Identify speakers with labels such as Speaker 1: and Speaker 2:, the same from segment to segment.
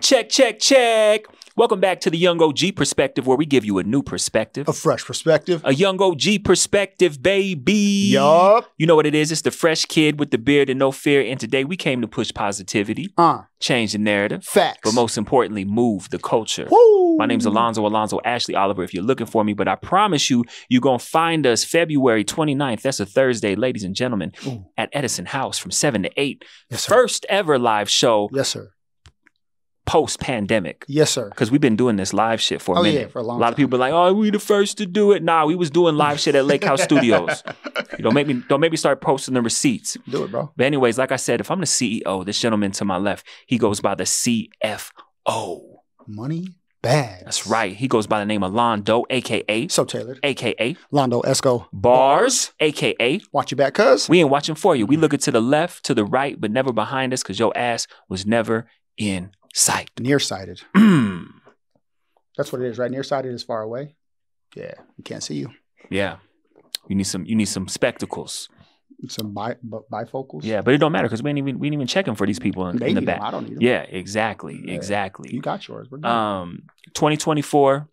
Speaker 1: Check, check, check. Welcome back to the Young OG Perspective, where we give you a new perspective.
Speaker 2: A fresh perspective.
Speaker 1: A Young OG Perspective, baby.
Speaker 2: Yup.
Speaker 1: You know what it is? It's the fresh kid with the beard and no fear. And today we came to push positivity, change the narrative.
Speaker 2: Facts.
Speaker 1: But most importantly, move the culture.
Speaker 2: Woo.
Speaker 1: My name's Alonzo Ashley Oliver if you're looking for me. But I promise you, you're going to find us February 29th. That's a Thursday, ladies and gentlemen, at Edison House from 7 to 8.
Speaker 2: Yes, sir.
Speaker 1: First ever live show.
Speaker 2: Yes, sir.
Speaker 1: Post-pandemic.
Speaker 2: Yes, sir.
Speaker 1: Because we've been doing this live shit for a minute.
Speaker 2: Yeah, for a long
Speaker 1: lot of people are like, oh, we the first to do it. Nah, we was doing live shit at Lake House Studios. Don't make me start posting the receipts.
Speaker 2: Do it, bro.
Speaker 1: But anyways, like I said, if I'm the CEO, this gentleman to my left, he goes by the CFO.
Speaker 2: Money bags.
Speaker 1: That's right. He goes by the name of Londo, a.k.a.
Speaker 2: So tailored.
Speaker 1: A.k.a.
Speaker 2: Londo Esco.
Speaker 1: Bars, a.k.a.
Speaker 2: Watch your back, cuz.
Speaker 1: We ain't watching for you. We looking to the left, to the right, but never behind us because your ass was never in sight.
Speaker 2: Nearsighted. That's what it is, right? Nearsighted is far away. Yeah, we can't see you.
Speaker 1: Yeah, you need some spectacles.
Speaker 2: Some bifocals.
Speaker 1: Yeah, but it don't matter because we ain't even checking for these people in the back.
Speaker 2: I don't need them.
Speaker 1: Yeah, exactly.
Speaker 2: You got yours. We're good.
Speaker 1: 2024,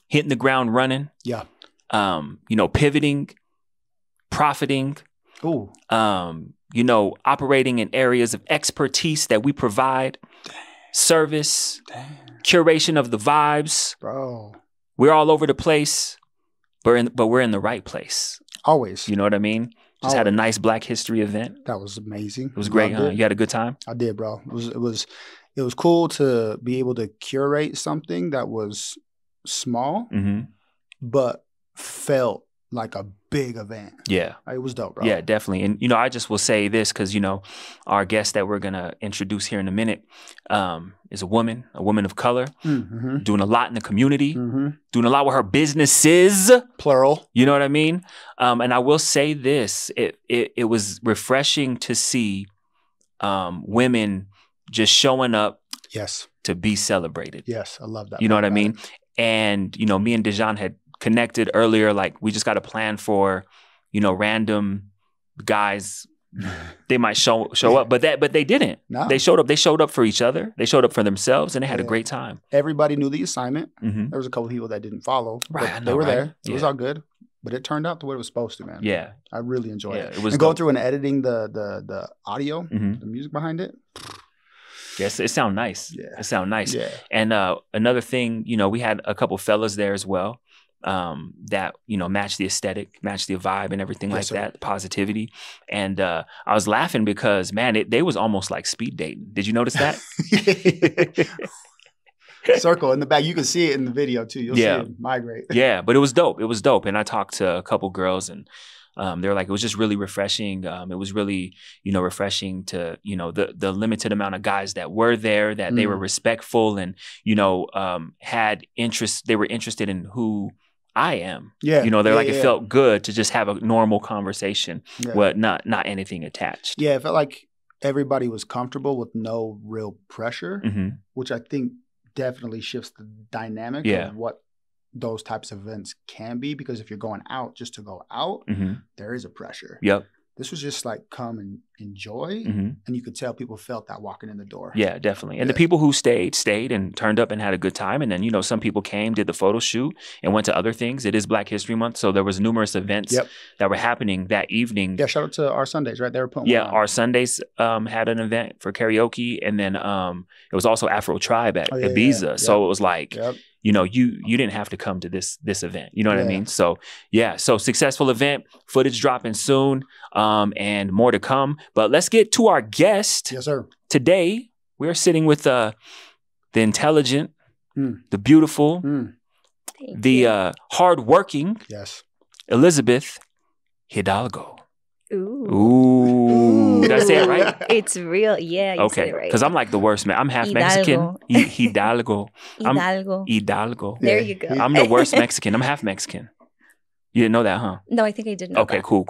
Speaker 1: hitting the ground running.
Speaker 2: Yeah.
Speaker 1: Pivoting, profiting.
Speaker 2: Ooh.
Speaker 1: Operating in areas of expertise that we provide, service, curation of the vibes.
Speaker 2: Bro.
Speaker 1: We're all over the place, but we're in the right place.
Speaker 2: Always.
Speaker 1: You know what I mean? Just had a nice Black History event.
Speaker 2: That was amazing.
Speaker 1: It was great, huh? You had a good time?
Speaker 2: I did, bro. It was cool to be able to curate something that was small, but felt like a big event.
Speaker 1: Yeah.
Speaker 2: It was dope, bro.
Speaker 1: Yeah, definitely. And, I just will say this because, our guest that we're going to introduce here in a minute is a woman of color, doing a lot in the community, doing a lot with her businesses.
Speaker 2: Plural. You
Speaker 1: know what I mean? And I will say this, it was refreshing to see women just showing up to be celebrated.
Speaker 2: Yes, I love that.
Speaker 1: You know what I mean? And, me and Dejan had connected earlier, like we just got a plan for, random guys. They might show up, but they didn't. No. They showed up for each other. They showed up for themselves, and they had a great time.
Speaker 2: Everybody knew the assignment. There was a couple people that didn't follow, but they were there. It was all good, but it turned out the way it was supposed to, man.
Speaker 1: Yeah,
Speaker 2: I really enjoyed it.
Speaker 1: It was
Speaker 2: going through and editing the audio, the music behind it.
Speaker 1: Yes, it sounded nice.
Speaker 2: Yeah.
Speaker 1: It sounded nice.
Speaker 2: Yeah.
Speaker 1: And another thing, we had a couple fellas there as well. That match the aesthetic, match the vibe and everything like that, the positivity. And I was laughing because, man, they was almost like speed dating. Did you notice that?
Speaker 2: Circle in the back. You can see it in the video too. You'll see it migrate.
Speaker 1: Yeah, but it was dope. It was dope. And I talked to a couple girls and they were like, it was just really refreshing. It was really, refreshing to, the limited amount of guys that were there, that they were respectful and, had interest. They were interested in who I am.
Speaker 2: Yeah.
Speaker 1: They're like, it felt good to just have a normal conversation with not anything attached.
Speaker 2: Yeah. It felt like everybody was comfortable with no real pressure, which I think definitely shifts the dynamic of what those types of events can be, because if you're going out just to go out, there is a pressure.
Speaker 1: Yep.
Speaker 2: This was just like come and enjoy, and you could tell people felt that walking in the door.
Speaker 1: Yeah, definitely. And the people who stayed and turned up and had a good time. And then, some people came, did the photo shoot and went to other things. It is Black History Month, so there was numerous events that were happening that evening.
Speaker 2: Yeah, shout out to Our Sundays, right? They were putting one on.
Speaker 1: Our Sundays had an event for karaoke, and then it was also Afro Tribe at Ibiza. Yeah. So it was like, you didn't have to come to this event. You know what I mean? So so successful event, footage dropping soon, and more to come. But let's get to our guest.
Speaker 2: Yes, sir.
Speaker 1: Today, we're sitting with the intelligent, the beautiful, the hardworking Elizabeth Hidalgo. Ooh. Did I say it right?
Speaker 3: It's real. Yeah, you said it right.
Speaker 1: Because I'm like the worst, man. I'm half Mexican. Hidalgo. Hidalgo.
Speaker 3: There you go.
Speaker 1: I'm the worst Mexican. I'm half Mexican. You didn't know that, huh?
Speaker 3: No, I think I did know that.
Speaker 1: Cool.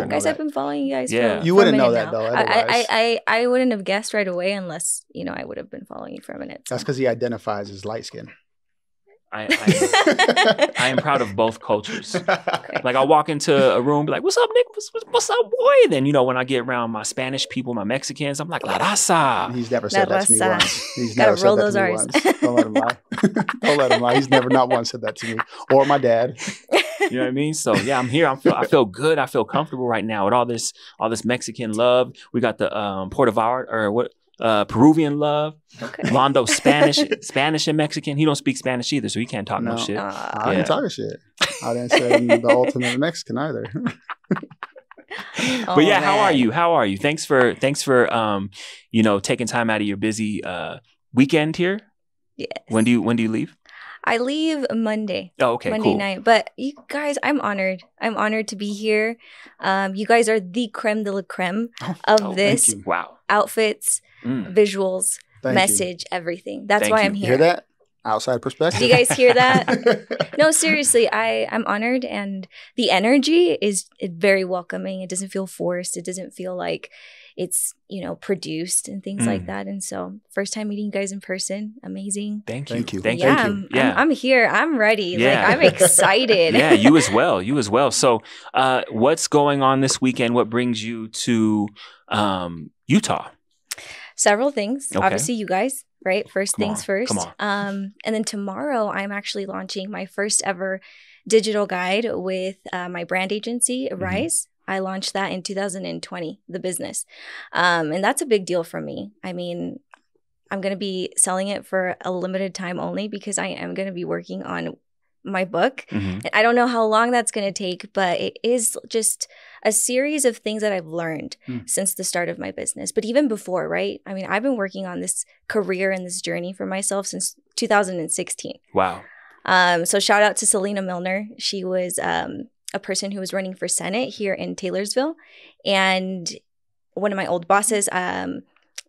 Speaker 3: Guys, I've been following you guys for
Speaker 2: you wouldn't
Speaker 3: a
Speaker 2: know
Speaker 3: minute
Speaker 2: that,
Speaker 3: now.
Speaker 2: though.
Speaker 3: I wouldn't have guessed right away unless, I would have been following you for a minute. So.
Speaker 2: That's because he identifies as light skin.
Speaker 1: I am proud of both cultures. Okay. Like I'll walk into a room, be like, "What's up, Nick? What's up, boy?" And then when I get around my Spanish people, my Mexicans, I'm like, "La raza."
Speaker 2: He's never said that to me once. He's never said that to me once. Don't let him lie. Don't let him lie. He's never not once said that to me or my dad.
Speaker 1: You know what I mean? So yeah, I'm here. I feel good. I feel comfortable right now with all this Mexican love. We got the Portugal or what? Peruvian love. Okay. Londo Spanish and Mexican. He don't speak Spanish either, so he can't talk no shit.
Speaker 2: I didn't talk shit. I didn't say I'm the ultimate Mexican either.
Speaker 1: But yeah, man. How are you? Thanks for taking time out of your busy weekend here.
Speaker 3: Yes.
Speaker 1: When do you leave?
Speaker 3: I leave Monday.
Speaker 1: Oh, okay,
Speaker 3: Monday
Speaker 1: cool.
Speaker 3: night. But you guys, I'm honored. I'm honored to be here. You guys are the creme de la creme of this.
Speaker 1: Wow.
Speaker 3: Outfits, visuals, message, everything. That's why I'm here.
Speaker 2: Hear that? Outside perspective.
Speaker 3: Do you guys hear that? No, seriously, I'm honored, and the energy is very welcoming. It doesn't feel forced. It doesn't feel like it's, produced and things like that. And so first time meeting you guys in person. Amazing.
Speaker 1: Thank you.
Speaker 3: I'm here. I'm ready.
Speaker 1: Yeah.
Speaker 3: Like I'm excited.
Speaker 1: Yeah, you as well. So what's going on this weekend? What brings you to Utah?
Speaker 3: Several things. Okay. Obviously you guys, right? First things first.
Speaker 1: Come on.
Speaker 3: And then tomorrow I'm actually launching my first ever digital guide with my brand agency, Rise. I launched that in 2020, the business. And that's a big deal for me. I mean, I'm going to be selling it for a limited time only because I am going to be working on my book. And I don't know how long that's going to take, but it is just a series of things that I've learned since the start of my business. But even before, right? I mean, I've been working on this career and this journey for myself since 2016.
Speaker 1: Wow.
Speaker 3: So shout out to Selena Milner. She was a person who was running for Senate here in Taylorsville. And one of my old bosses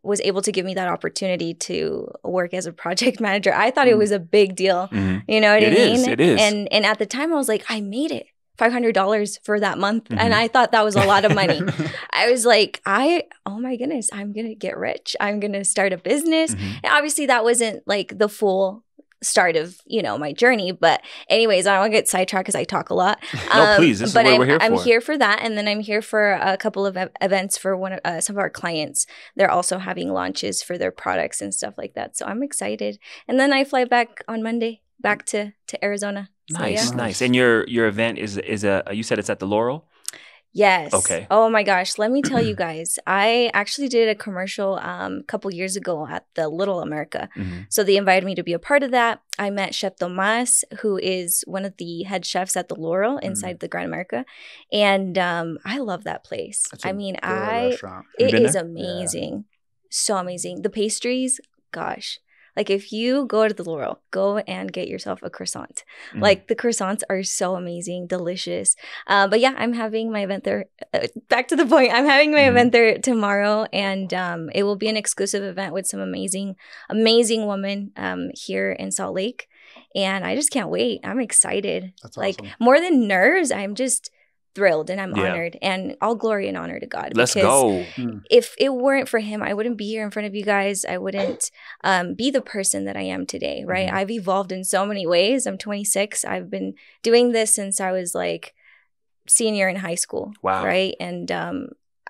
Speaker 3: was able to give me that opportunity to work as a project manager. I thought it was a big deal. You know what I mean?
Speaker 1: It is.
Speaker 3: And at the time I was like, I made it. $500 for that month. And I thought that was a lot of money. I was like, oh my goodness, I'm going to get rich. I'm going to start a business. And obviously that wasn't like the full start of, my journey. But anyways, I don't want to get sidetracked because I talk a lot.
Speaker 1: No, please. This is what we're here for.
Speaker 3: I'm here for that. And then I'm here for a couple of events for some of our clients. They're also having launches for their products and stuff like that. So I'm excited. And then I fly back on Monday, back to Arizona.
Speaker 1: Nice. And your event is you said it's at the Laurel?
Speaker 3: Yes.
Speaker 1: Okay.
Speaker 3: Oh my gosh. Let me tell you guys, I actually did a commercial a couple years ago at the Little America. So they invited me to be a part of that. I met Chef Tomas, who is one of the head chefs at the Laurel inside the Grand America. And I love that place. It is amazing. Yeah. So amazing. The pastries, gosh. Like if you go to the Laurel, go and get yourself a croissant. Like the croissants are so amazing, delicious. But yeah, I'm having my event there. Back to the point, I'm having my event there tomorrow, and it will be an exclusive event with some amazing women here in Salt Lake. And I just can't wait. I'm excited.
Speaker 2: That's awesome.
Speaker 3: More than nerves, I'm just thrilled and I'm honored, and all glory and honor to God.
Speaker 1: Let's go.
Speaker 3: If it weren't for him, I wouldn't be here in front of you guys. I wouldn't be the person that I am today, right? I've evolved in so many ways. I'm 26. I've been doing this since I was like senior in high school.
Speaker 1: Wow.
Speaker 3: Right. And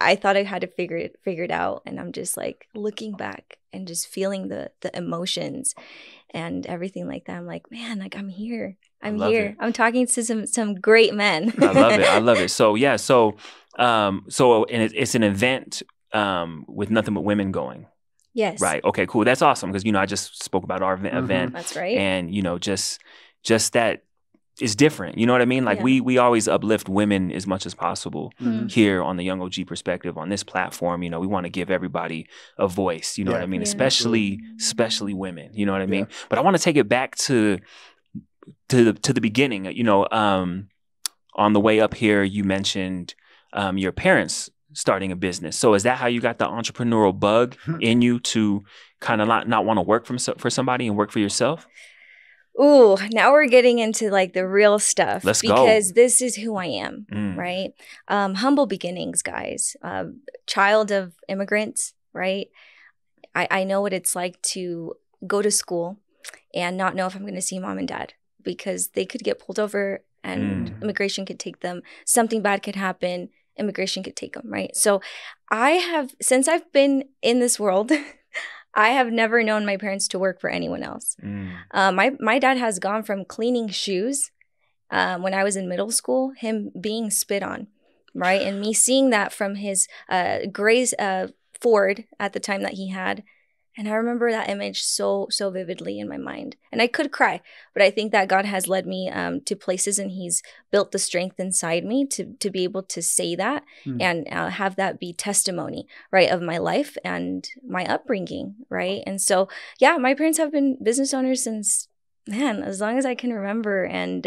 Speaker 3: I thought I had to figure it out. And I'm just like looking back and just feeling the emotions and everything like that. I'm like, man, like I'm here. I'm here. I'm talking to some great men.
Speaker 1: I love it. So yeah. So and it's an event with nothing but women going.
Speaker 3: Yes.
Speaker 1: Right. Okay, cool. That's awesome. Because, I just spoke about our event.
Speaker 3: That's right.
Speaker 1: And, just that is different. You know what I mean? Like we always uplift women as much as possible here on the Young OG Perspective on this platform. We want to give everybody a voice. You know what I mean? Especially women. You know what I mean? But I want to take it back to the beginning. On the way up here, you mentioned your parents starting a business. So is that how you got the entrepreneurial bug in you to kind of not want to work for somebody and work for yourself?
Speaker 3: Ooh, now we're getting into like the real stuff.
Speaker 1: Let's go.
Speaker 3: Because this is who I am, right? Humble beginnings, guys. Child of immigrants, right? I know what it's like to go to school and not know if I'm going to see mom and dad because they could get pulled over and immigration could take them. Something bad could happen. Immigration could take them, right? So since I've been in this world, I have never known my parents to work for anyone else. My dad has gone from cleaning shoes when I was in middle school, him being spit on, right? And me seeing that from his gray Ford at the time that he had. And I remember that image so vividly in my mind. And I could cry, but I think that God has led me to places, and he's built the strength inside me to be able to say that and have that be testimony, right, of my life and my upbringing, right? And so, yeah, my parents have been business owners since, man, as long as I can remember. And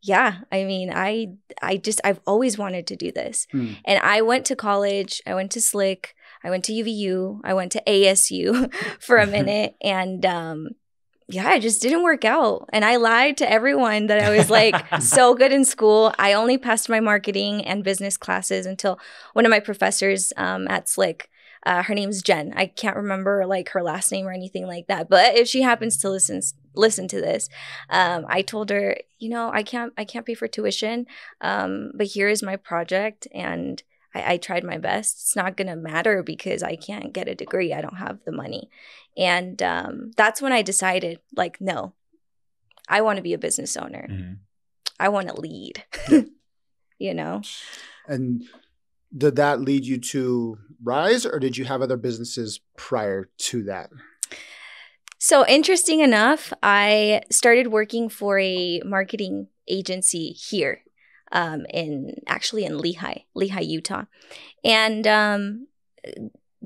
Speaker 3: yeah, I mean, I've always wanted to do this. And I went to college, I went to Slick, I went to UVU, I went to ASU for a minute, and yeah, it just didn't work out. And I lied to everyone that I was like so good in school. I only passed my marketing and business classes until one of my professors at Slick, her name's Jen. I can't remember like her last name or anything like that. But if she happens to listen to this, I told her, I can't pay for tuition, but here is my project, and I tried my best. It's not going to matter because I can't get a degree. I don't have the money. And that's when I decided, like, no, I want to be a business owner. I want to lead,
Speaker 2: And did that lead you to Rise, or did you have other businesses prior to that?
Speaker 3: So interesting enough, I started working for a marketing agency here. In Lehi, Utah. And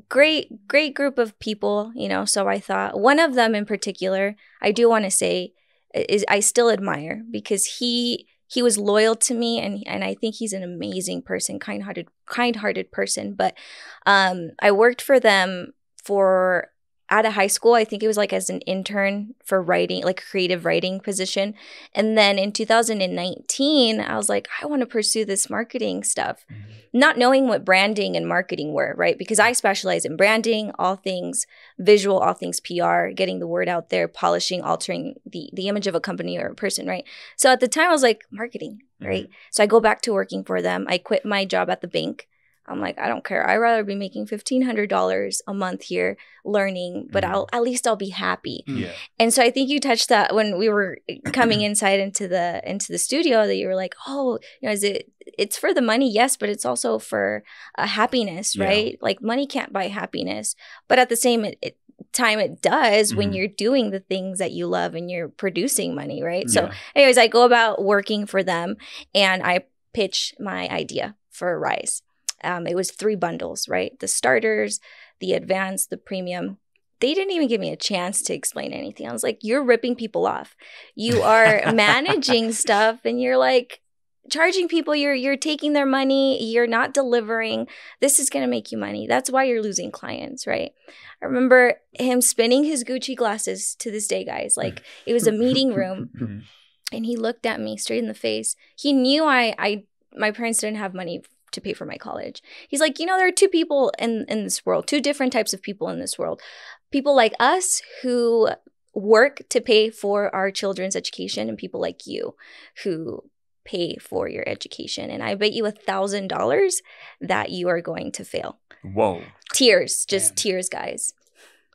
Speaker 3: great group of people, so I thought one of them in particular, I do want to say, is I still admire, because he was loyal to me, and I think he's an amazing person, kind-hearted person. But I worked for them out of high school. I think it was like as an intern for writing, like a creative writing position. And then in 2019, I was like, I want to pursue this marketing stuff, not knowing what branding and marketing were, right? Because I specialize in branding, all things visual, all things PR, getting the word out there, polishing, altering the image of a company or a person, right? So at the time, I was like, marketing, right? So I go back to working for them. I quit my job at the bank. I'm like, I don't care. I'd rather be making $1,500 a month here learning, but at least I'll be happy.
Speaker 1: Yeah.
Speaker 3: And so I think you touched that when we were coming inside into the studio, that you were like, oh, it's for the money, yes, but it's also for happiness, right? Like money can't buy happiness, but at the same time it does when you're doing the things that you love and you're producing money, right? So anyways, I go about working for them, and I pitch my idea for Rise. It was 3 bundles, right? The starters, the advanced, the premium. They didn't even give me a chance to explain anything. I was like, you're ripping people off. You are managing stuff, and you're like charging people. You're taking their money. You're not delivering. This is going to make you money. That's why you're losing clients, right? I remember him spinning his Gucci glasses to this day, guys. Like, it was a meeting room, and he looked at me straight in the face. He knew my parents didn't have money to pay for my college. He's like, there are 2 people in this world, 2 different types of people in this world. People like us who work to pay for our children's education, and people like you who pay for your education. And I bet you $1,000 that you are going to fail.
Speaker 1: Whoa.
Speaker 3: Tears, just tears, guys.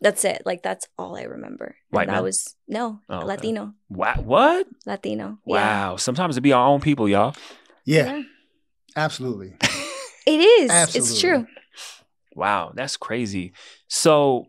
Speaker 3: That's it. Like, that's all I remember.
Speaker 1: White man?
Speaker 3: No, okay. Latino.
Speaker 1: What?
Speaker 3: Latino.
Speaker 1: Wow. Yeah. Sometimes it be our own people, y'all.
Speaker 2: Yeah. Absolutely.
Speaker 3: It is.
Speaker 2: Absolutely.
Speaker 3: It's true.
Speaker 1: Wow, that's crazy. So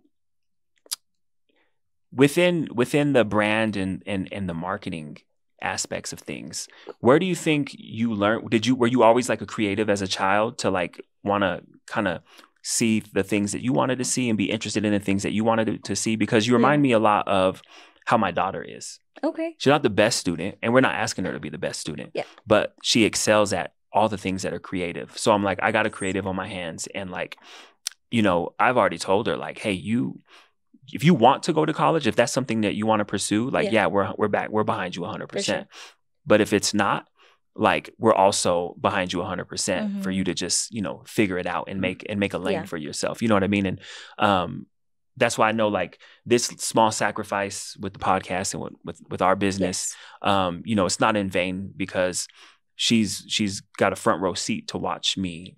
Speaker 1: within the brand and the marketing aspects of things, where do you think you learned? Were you always like a creative as a child to like want to kind of see the things that you wanted to see and be interested in the things that you wanted to see? Because you remind me a lot of how my daughter is.
Speaker 3: Okay.
Speaker 1: She's not the best student, and we're not asking her to be the best student. Yeah. But she excels at all the things that are creative. So I'm like, I got a creative on my hands. And like, I've already told her like, hey, if you want to go to college, if that's something that you want to pursue, like, we're behind you 100%. Sure. But if it's not, like, we're also behind you 100% for you to just, figure it out and make a lane for yourself. You know what I mean? And that's why I know like this small sacrifice with the podcast and with our business, you know, it's not in vain because she's got a front row seat to watch me,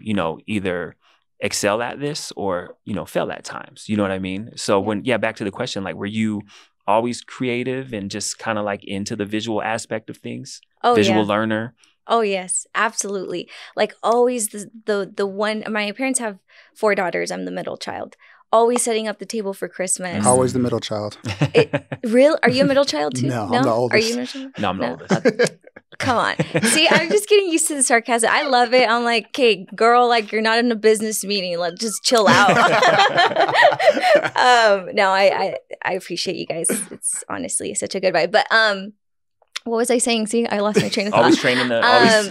Speaker 1: you know, either excel at this or, you know, fail at times. You know what I mean? So back to the question, like, were you always creative and just kind of like into the visual aspect of things? Visual learner?
Speaker 3: Oh, yes, absolutely. Like always the one, my parents have 4 daughters. I'm the middle child. Always setting up the table for Christmas.
Speaker 2: Always the middle child.
Speaker 3: Real? Are you a middle child too?
Speaker 2: No, I'm the oldest.
Speaker 3: Are you a middle child?
Speaker 1: No, I'm the oldest.
Speaker 3: Okay. Come on. See, I'm just getting used to the sarcasm. I love it. I'm like, okay, girl, like you're not in a business meeting. Let's just chill out. No, I appreciate you guys. It's honestly such a good vibe. But what was I saying? See, I lost my train of thought.
Speaker 1: Always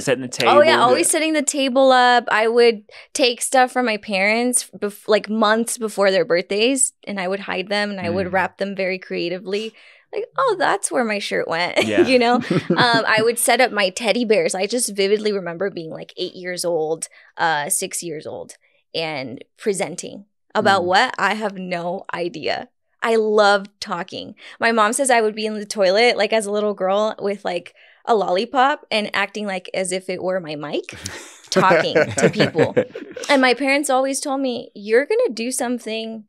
Speaker 1: setting the table.
Speaker 3: Oh yeah, always setting the table up. I would take stuff from my parents like months before their birthdays, and I would hide them, and I would wrap them very creatively. Like, oh, that's where my shirt went. You know, I would set up my teddy bears. I just vividly remember being like 8 years old, 6 years old, and presenting about what? I have no idea. I loved talking. My mom says I would be in the toilet like as a little girl with like a lollipop and acting like as if it were my mic, talking to people. And my parents always told me, you're going to do something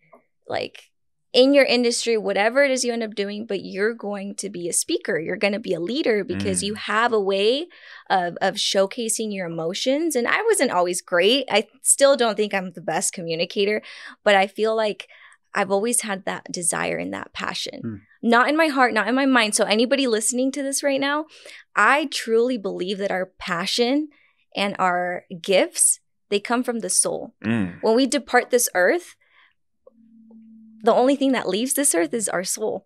Speaker 3: like in your industry, whatever it is you end up doing, but you're going to be a speaker. You're going to be a leader because you have a way of showcasing your emotions. And I wasn't always great. I still don't think I'm the best communicator, but I feel like I've always had that desire and that passion. Not in my heart, not in my mind. So anybody listening to this right now, I truly believe that our passion and our gifts, they come from the soul. When we depart this earth, the only thing that leaves this earth is our soul.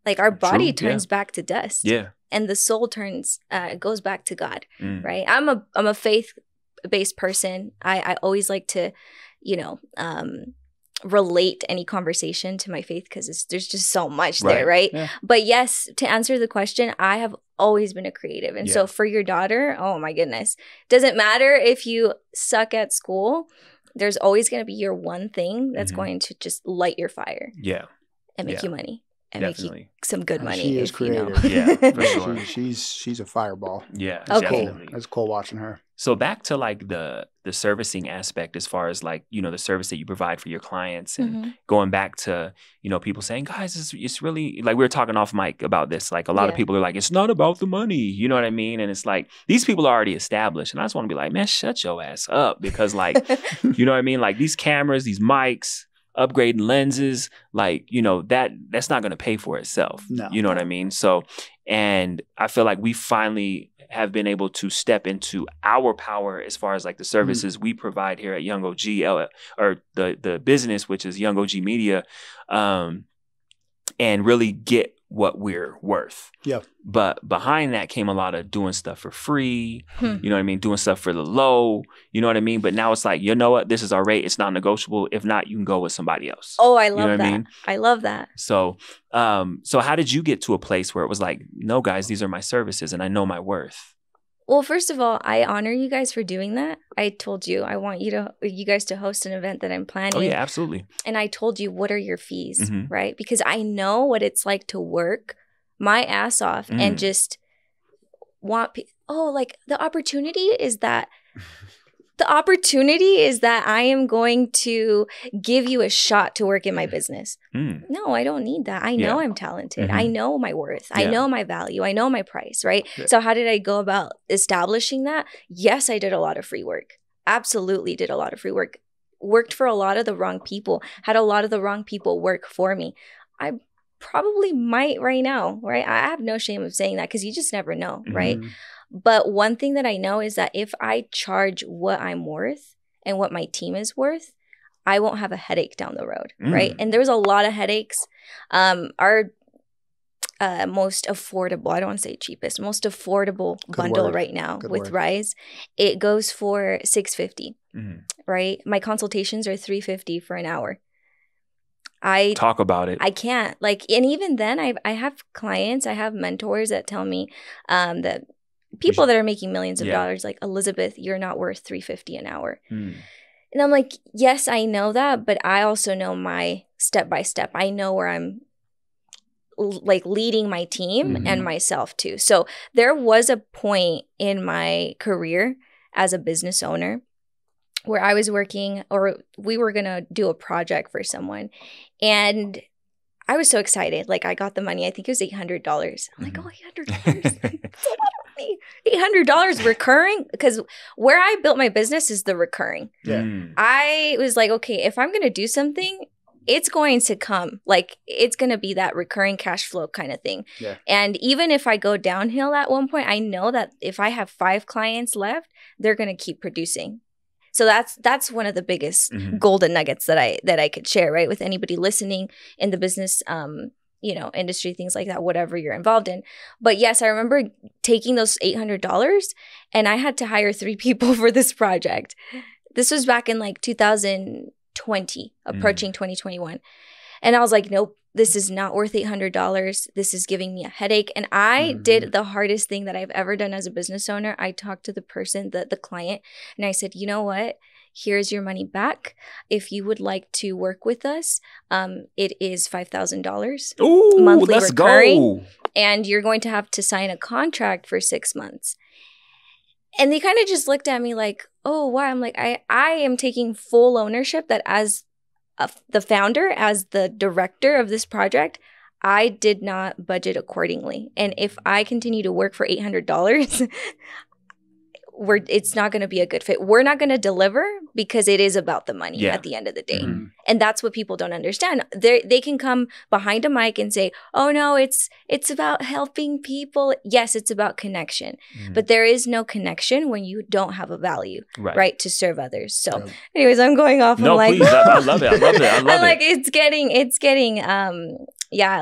Speaker 3: Like our body turns back to dust. And the soul goes back to God, right? I'm a faith-based person. I always like to, you know, relate any conversation to my faith because there's just so much there, right? But yes, to answer the question, I have always been a creative. And so for your daughter, oh my goodness, doesn't matter if you suck at school, there's always going to be your one thing that's going to just light your fire. And make you money. And make you some good money.
Speaker 2: She is creative. For sure. She's a fireball.
Speaker 1: Definitely.
Speaker 2: It's cool watching her.
Speaker 1: So back to like the servicing aspect as far as like, you know, the service that you provide for your clients and going back to, you know, people saying, guys, it's really like we were talking off mic about this. Like a lot of people are like, it's not about the money. You know what I mean? And it's like these people are already established. And I just want to be like, man, shut your ass up. Because like, you know what I mean? Like these cameras, these mics, upgrading lenses, like, you know, that's not going to pay for itself.
Speaker 2: No.
Speaker 1: You know what I mean? So, and I feel like we finally have been able to step into our power as far as like the services we provide here at Young OG, or the business, which is Young OG Media, and really get what we're worth. But behind that came a lot of doing stuff for free, you know what I mean? Doing stuff for the low, you know what I mean? But now it's like, you know what? This is our rate. It's not negotiable. If not, you can go with somebody else.
Speaker 3: Oh, I love that. I mean? I love that.
Speaker 1: So, so how did you get to a place where it was like, no, guys, these are my services and I know my worth?
Speaker 3: Well, first of all, I honor you guys for doing that. I told you I want you guys to host an event that I'm planning.
Speaker 1: Oh yeah, absolutely.
Speaker 3: And I told you, what are your fees, right? Because I know what it's like to work my ass off and just want like the opportunity is that I am going to give you a shot to work in my business. No, I don't need that. I know I'm talented. I know my worth. I know my value. I know my price, right? So how did I go about establishing that? Yes, I did a lot of free work. Absolutely did a lot of free work. Worked for a lot of the wrong people. Had a lot of the wrong people work for me. I probably might right now, right? I have no shame of saying that because you just never know, right? But one thing that I know is that if I charge what I'm worth and what my team is worth, I won't have a headache down the road, right? And there's a lot of headaches. Our most affordable, I don't want to say cheapest, most affordable bundle right now with Rise, it goes for $650, right? My consultations are $350 for an hour.
Speaker 1: Talk about it.
Speaker 3: I can't. Like, and even then, I have clients, I have mentors that tell me that people that are making millions of dollars, like, Elizabeth, you're not worth $350 an hour. And I'm like, yes, I know that, but I also know my step by step. I know where I'm like leading my team and myself too. So there was a point in my career as a business owner where I was working, or we were going to do a project for someone. And I was so excited. Like, I got the money. I think it was $800. I'm like, oh, $800. That's a lot of money. $800 recurring? Because where I built my business is the recurring.
Speaker 2: Yeah.
Speaker 3: I was like, okay, if I'm going to do something, it's going to come. Like, it's going to be that recurring cash flow kind of thing.
Speaker 2: Yeah.
Speaker 3: And even if I go downhill at one point, I know that if I have 5 clients left, they're going to keep producing. So that's one of the biggest golden nuggets that I could share, right, with anybody listening in the business, industry, things like that, whatever you're involved in. But yes, I remember taking those $800, and I had to hire 3 people for this project. This was back in like 2020, approaching 2021. And I was like, nope, this is not worth $800. This is giving me a headache. And I did the hardest thing that I've ever done as a business owner. I talked to the person, the client, and I said, you know what? Here's your money back. If you would like to work with us, it is $5,000 monthly recurring. Go. And you're going to have to sign a contract for 6 months. And they kind of just looked at me like, oh, why? I'm like, I am taking full ownership that as the founder, as the director of this project, I did not budget accordingly. And if I continue to work for $800, it's not going to be a good fit. We're not going to deliver because it is about the money at the end of the day. And that's what people don't understand. They can come behind a mic and say, oh no, it's about helping people. Yes, it's about connection. But there is no connection when you don't have a value, right, to serve others. So anyways, I'm going off.
Speaker 1: No,
Speaker 3: I'm
Speaker 1: please. Like, I love it. I love it. I love
Speaker 3: I'm like, it's getting,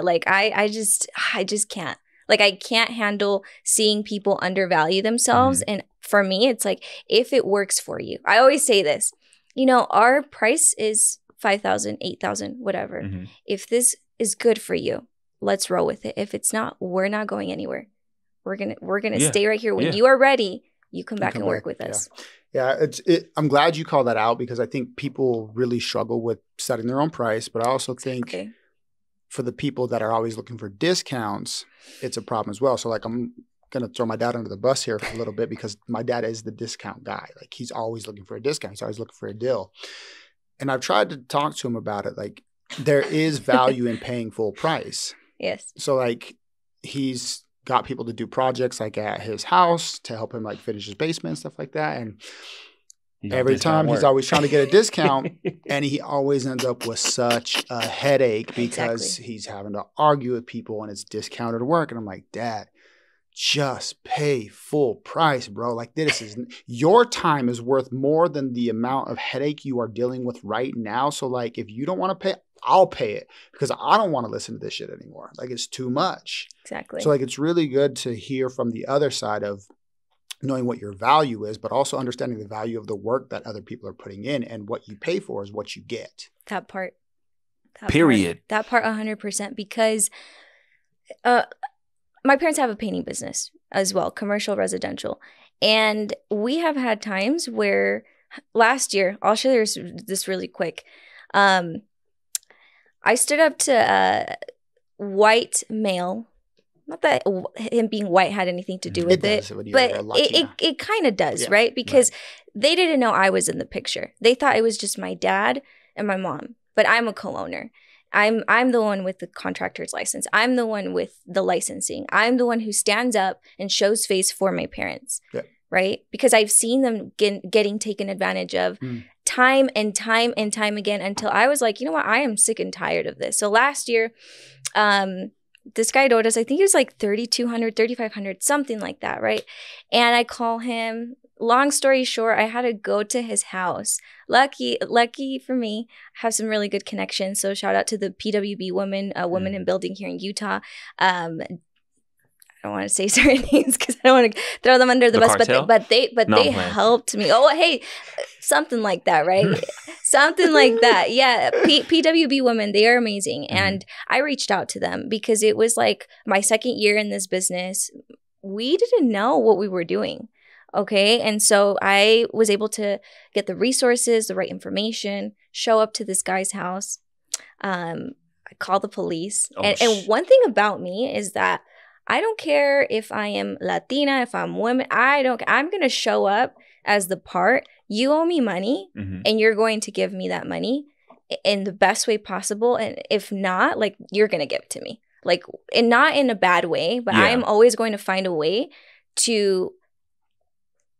Speaker 3: like I just can't. Like, I can't handle seeing people undervalue themselves. And for me, it's like, if it works for you, I always say this, our price is $5,000, $8,000, whatever. If this is good for you, let's roll with it. If it's not, we're not going anywhere. We're gonna stay right here. When you are ready, you come back and work with us.
Speaker 2: Yeah, I'm glad you call that out, because I think people really struggle with setting their own price. But I also think for the people that are always looking for discounts, it's a problem as well. So like, I'm going to throw my dad under the bus here for a little bit, because my dad is the discount guy. Like, he's always looking for a discount. He's always looking for a deal. And I've tried to talk to him about it. Like, there is value in paying full price.
Speaker 3: Yes.
Speaker 2: So like, he's got people to do projects like at his house to help him like finish his basement and stuff like that. And every time he's always trying to get a discount, and he always ends up with such a headache because he's having to argue with people and it's discounted work. And I'm like, Dad, just pay full price, bro. Like, this is your time is worth more than the amount of headache you are dealing with right now. So like, if you don't want to pay, I'll pay it, because I don't want to listen to this shit anymore. Like, it's too much.
Speaker 3: Exactly.
Speaker 2: So like, it's really good to hear from the other side of knowing what your value is, but also understanding the value of the work that other people are putting in, and what you pay for is what you get.
Speaker 3: That part.
Speaker 1: Period.
Speaker 3: That part 100%, because my parents have a painting business as well, commercial, residential. And we have had times where last year, I'll share this really quick. I stood up to a white male. Not that him being white had anything to do with it, but it kind of does, right? Because they didn't know I was in the picture. They thought it was just my dad and my mom, but I'm a co-owner. I'm the one with the contractor's license. I'm the one with the licensing. I'm the one who stands up and shows face for my parents, right? Because I've seen them getting taken advantage of time and time and time again, until I was like, you know what? I am sick and tired of this. So last year, this guy owed us, I think it was like $3,200, $3,500, something like that, right? And I call him. Long story short, I had to go to his house. Lucky for me, I have some really good connections. So shout out to the PWB women in building here in Utah. I don't want to say certain names because I don't want to throw them under the bus, but they helped me. Oh, hey, something like that, right? Something like that. Yeah, PWB women, they are amazing. And I reached out to them because it was like my second year in this business. We didn't know what we were doing. Okay. And so I was able to get the resources, the right information, show up to this guy's house. I call the police. And one thing about me is that I don't care if I am Latina, if I'm women. I'm going to show up as the part. You owe me money and you're going to give me that money in the best way possible. And if not, like, you're going to give it to me. Like, and not in a bad way, but I am always going to find a way to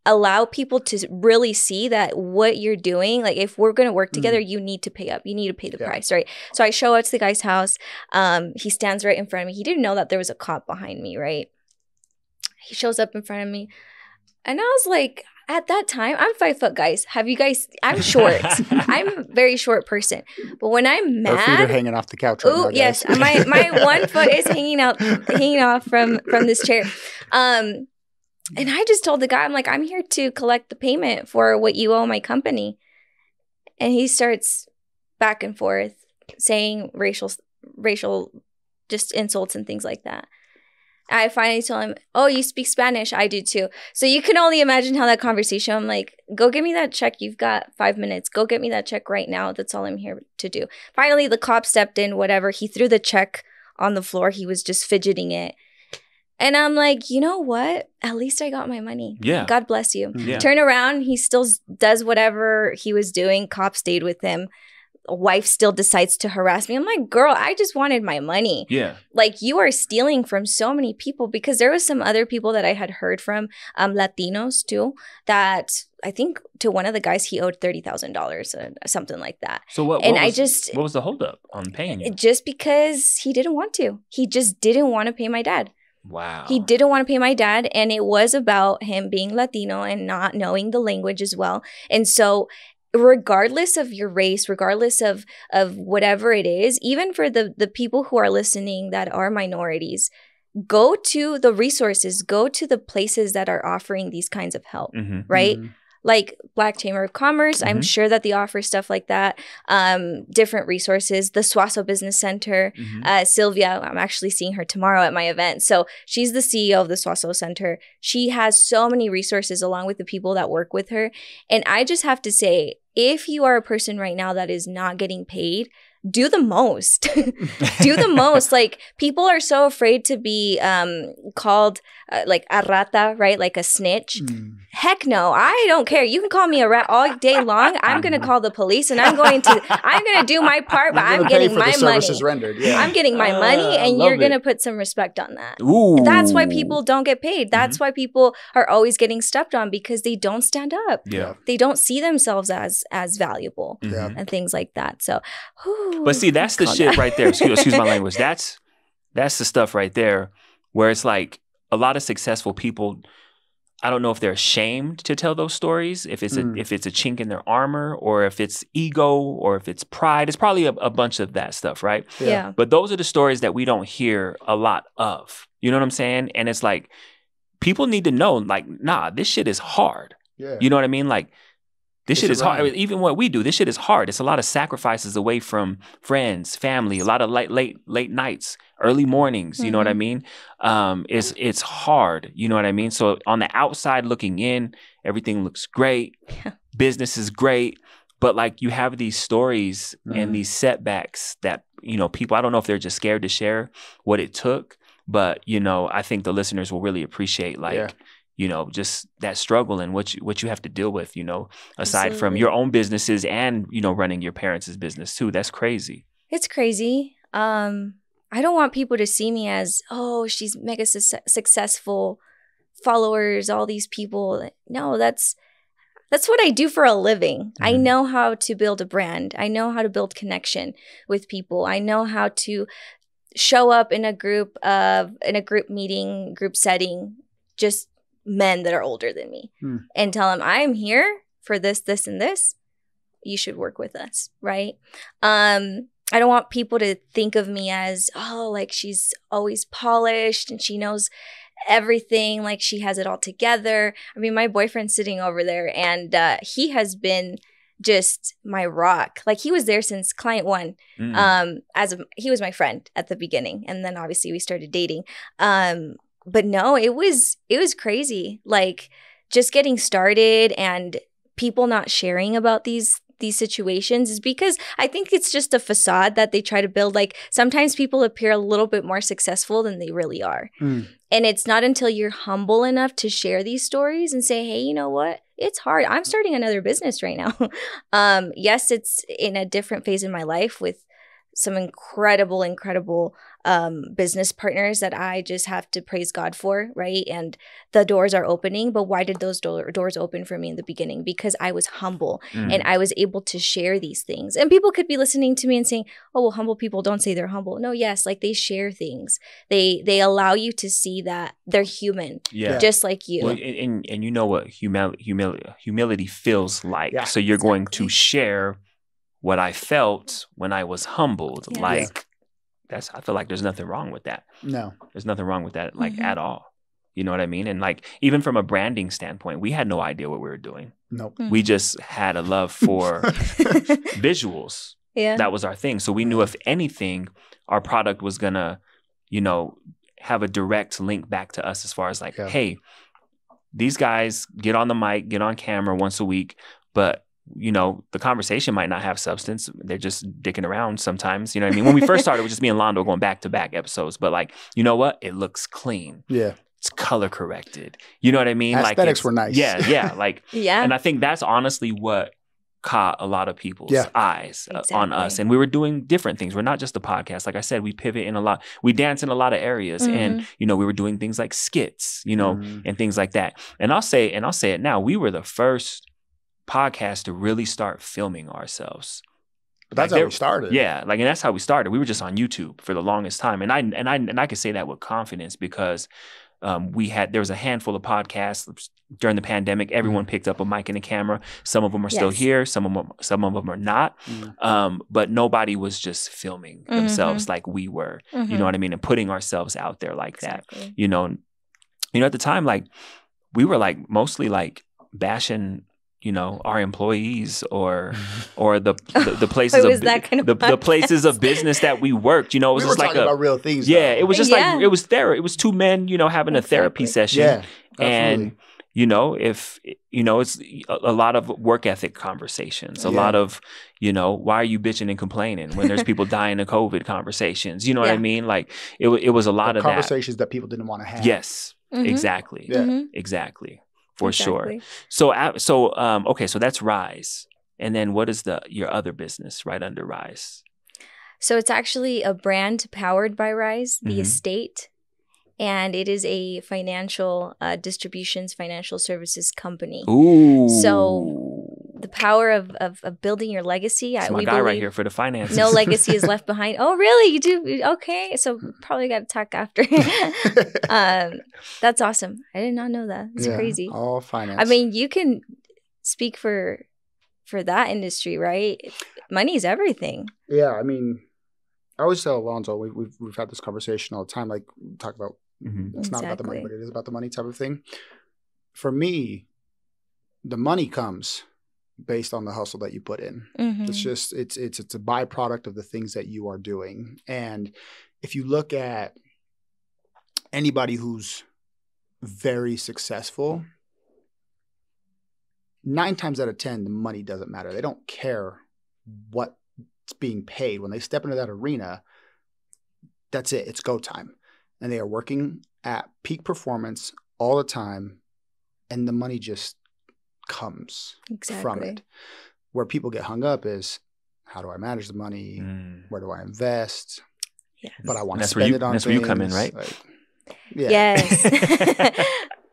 Speaker 3: allow people to really see that what you're doing, like, if we're going to work together, you need to pay up. You need to pay the price, right? So I show up to the guy's house. He stands right in front of me. He didn't know that there was a cop behind me, right? He shows up in front of me. And I was like, at that time, I'm 5 foot, guys. I'm short. I'm a very short person. But when I'm mad.
Speaker 2: Her feet are hanging off the couch right now, guys.
Speaker 3: Yes. My 1 foot is hanging off from this chair. And I just told the guy, I'm like, I'm here to collect the payment for what you owe my company. And he starts back and forth saying racial just insults and things like that. I finally told him, oh, you speak Spanish? I do too. So you can only imagine how that conversation, I'm like, go get me that check. You've got 5 minutes. Go get me that check right now. That's all I'm here to do. Finally, the cop stepped in, whatever. He threw the check on the floor. He was just fidgeting it. And I'm like, you know what? At least I got my money.
Speaker 1: Yeah.
Speaker 3: God bless you.
Speaker 1: Yeah.
Speaker 3: Turn around. He still does whatever he was doing. Cop stayed with him. A wife still decides to harass me. I'm like, girl, I just wanted my money.
Speaker 1: Yeah.
Speaker 3: Like, you are stealing from so many people, because there was some other people that I had heard from, Latinos too, that I think to one of the guys, he owed $30,000, something like that.
Speaker 1: So what was the holdup on paying you?
Speaker 3: Just because he didn't want to. He just didn't want to pay my dad.
Speaker 1: Wow.
Speaker 3: He didn't want to pay my dad, and it was about him being Latino and not knowing the language as well. And so regardless of your race, regardless of whatever it is, even for the people who are listening that are minorities, go to the resources, go to the places that are offering these kinds of help, right? Like Black Chamber of Commerce, I'm sure that they offer stuff like that. Different resources. The Swasso Business Center. Sylvia, I'm actually seeing her tomorrow at my event. So she's the CEO of the Swasso Center. She has so many resources along with the people that work with her. And I just have to say, if you are a person right now that is not getting paid, do the most. Do the most. Like, people are so afraid to be called like a rata, right? Like a snitch. Heck no. I don't care. You can call me a rat all day long. I'm going to call the police, and I'm going to do my part, but I'm getting my money.
Speaker 2: Rendered. Yeah.
Speaker 3: I'm getting my money, and you're going to put some respect on that.
Speaker 1: Ooh.
Speaker 3: That's why people don't get paid. That's why people are always getting stepped on, because they don't stand up.
Speaker 1: Yeah.
Speaker 3: They don't see themselves as valuable and things like that. So,
Speaker 1: but see, that's the shit right there. Excuse my language. That's the stuff right there where it's like a lot of successful people, I don't know if they're ashamed to tell those stories, if it's a chink in their armor, or if it's ego, or if it's pride. It's probably a bunch of that stuff, right?
Speaker 3: Yeah.
Speaker 1: But those are the stories that we don't hear a lot of. You know what I'm saying? And it's like, people need to know, like, nah, this shit is hard.
Speaker 2: Yeah.
Speaker 1: You know what I mean? Like, this shit is hard. I mean, even what we do, this shit is hard. It's a lot of sacrifices away from friends, family, a lot of late nights, early mornings. You know what I mean? It's hard. You know what I mean? So on the outside looking in, everything looks great.
Speaker 3: Yeah.
Speaker 1: Business is great. But like, you have these stories and these setbacks that, you know, people, I don't know if they're just scared to share what it took. But, you know, I think the listeners will really appreciate, like, you know, just that struggle and what you have to deal with, you know, aside from your own businesses and, you know, running your parents' business too. That's crazy.
Speaker 3: It's crazy. I don't want people to see me as, oh, she's mega successful, followers, all these people. No, that's what I do for a living. I know how to build a brand. I know how to build connection with people. I know how to show up in a group meeting, group setting, just men that are older than me, and tell them, I'm here for this, this, and this. You should work with us, right? I don't want people to think of me as, oh, like, she's always polished and she knows everything, like she has it all together. I mean, my boyfriend's sitting over there, and he has been just my rock. Like, he was there since client one. He was my friend at the beginning, and then obviously we started dating. But no, it was crazy. Like, just getting started and people not sharing about these situations is because I think it's just a facade that they try to build. Like sometimes people appear a little bit more successful than they really are. And it's not until you're humble enough to share these stories and say, hey, you know what? It's hard. I'm starting another business right now. Yes, it's in a different phase in my life with some incredible business partners that I just have to praise God for, right? And the doors are opening. But why did those doors open for me in the beginning? Because I was humble and I was able to share these things. And people could be listening to me and saying, oh, well, humble people don't say they're humble. No, yes, like they share things. They allow you to see that they're human, just like you.
Speaker 1: Well, and you know what humility feels like. Yeah. So you're going to share what I felt when I was humbled. Yes. Like I feel like there's nothing wrong with that.
Speaker 2: No.
Speaker 1: There's nothing wrong with that, like at all. You know what I mean? And like, even from a branding standpoint, we had no idea what we were doing.
Speaker 2: Nope.
Speaker 1: We just had a love for visuals. Yeah. That was our thing. So we knew if anything, our product was gonna, have a direct link back to us as far as like, hey, these guys get on the mic, get on camera once a week, but the conversation might not have substance. They're just dicking around sometimes. You know what I mean? When we first started, it was just me and Londo going back to back episodes. But like, you know what? It looks clean.
Speaker 2: Yeah.
Speaker 1: It's color corrected. You know what I mean?
Speaker 2: Aesthetics were nice.
Speaker 1: Yeah. Like, and I think that's honestly what caught a lot of people's eyes on us. And we were doing different things. We're not just a podcast. Like I said, we pivot in a lot. We dance in a lot of areas. And, we were doing things like skits, and things like that. And I'll say it now. We were the first podcast to really start filming ourselves.
Speaker 2: But that's how we started.
Speaker 1: Yeah, and that's how we started. We were just on YouTube for the longest time, and I can say that with confidence because there was a handful of podcasts during the pandemic. Everyone picked up a mic and a camera. Some of them are still here. Some of them are not. But nobody was just filming themselves like we were. You know what I mean? And putting ourselves out there like that. At the time, like we were like mostly like bashing our employees or the places the places of business that we worked. It was just like
Speaker 2: about real things.
Speaker 1: Yeah, it was just like it was two men, having a therapy session.
Speaker 2: Yeah,
Speaker 1: and if it's a lot of work ethic conversations, a lot of why are you bitching and complaining when there's people dying of COVID conversations. You know what I mean? Like it was a lot of
Speaker 2: conversations that people didn't want to have.
Speaker 1: Yes, exactly. Yeah, exactly. For sure. So okay, so that's Rise. And then what is your other business right under Rise?
Speaker 3: So it's actually a brand powered by Rise, the estate. And it is a financial financial services company.
Speaker 1: Ooh.
Speaker 3: So the power of building your legacy.
Speaker 1: That's my guy right here for the finances.
Speaker 3: No legacy is left behind. Oh, really? You do? Okay. So probably got to talk after. That's awesome. I did not know that. It's crazy.
Speaker 2: All finance.
Speaker 3: I mean, you can speak for that industry, right? Money is everything.
Speaker 2: Yeah. I mean, I always tell Alonzo, we've had this conversation all the time. Like, we talk about it's not about the money, but it is about the money type of thing. For me, the money comes based on the hustle that you put in. It's just it's a byproduct of the things that you are doing. And if you look at anybody who's very successful, 9 times out of 10, the money doesn't matter. They don't care what's being paid. When they step into that arena, that's it. It's go time. And they are working at peak performance all the time, and the money just comes from it. Where people get hung up is, how do I manage the money? Where do I invest?
Speaker 3: Yes.
Speaker 2: But I want to spend it on
Speaker 1: things. That's where you come in, right?
Speaker 2: Like,
Speaker 3: Yes.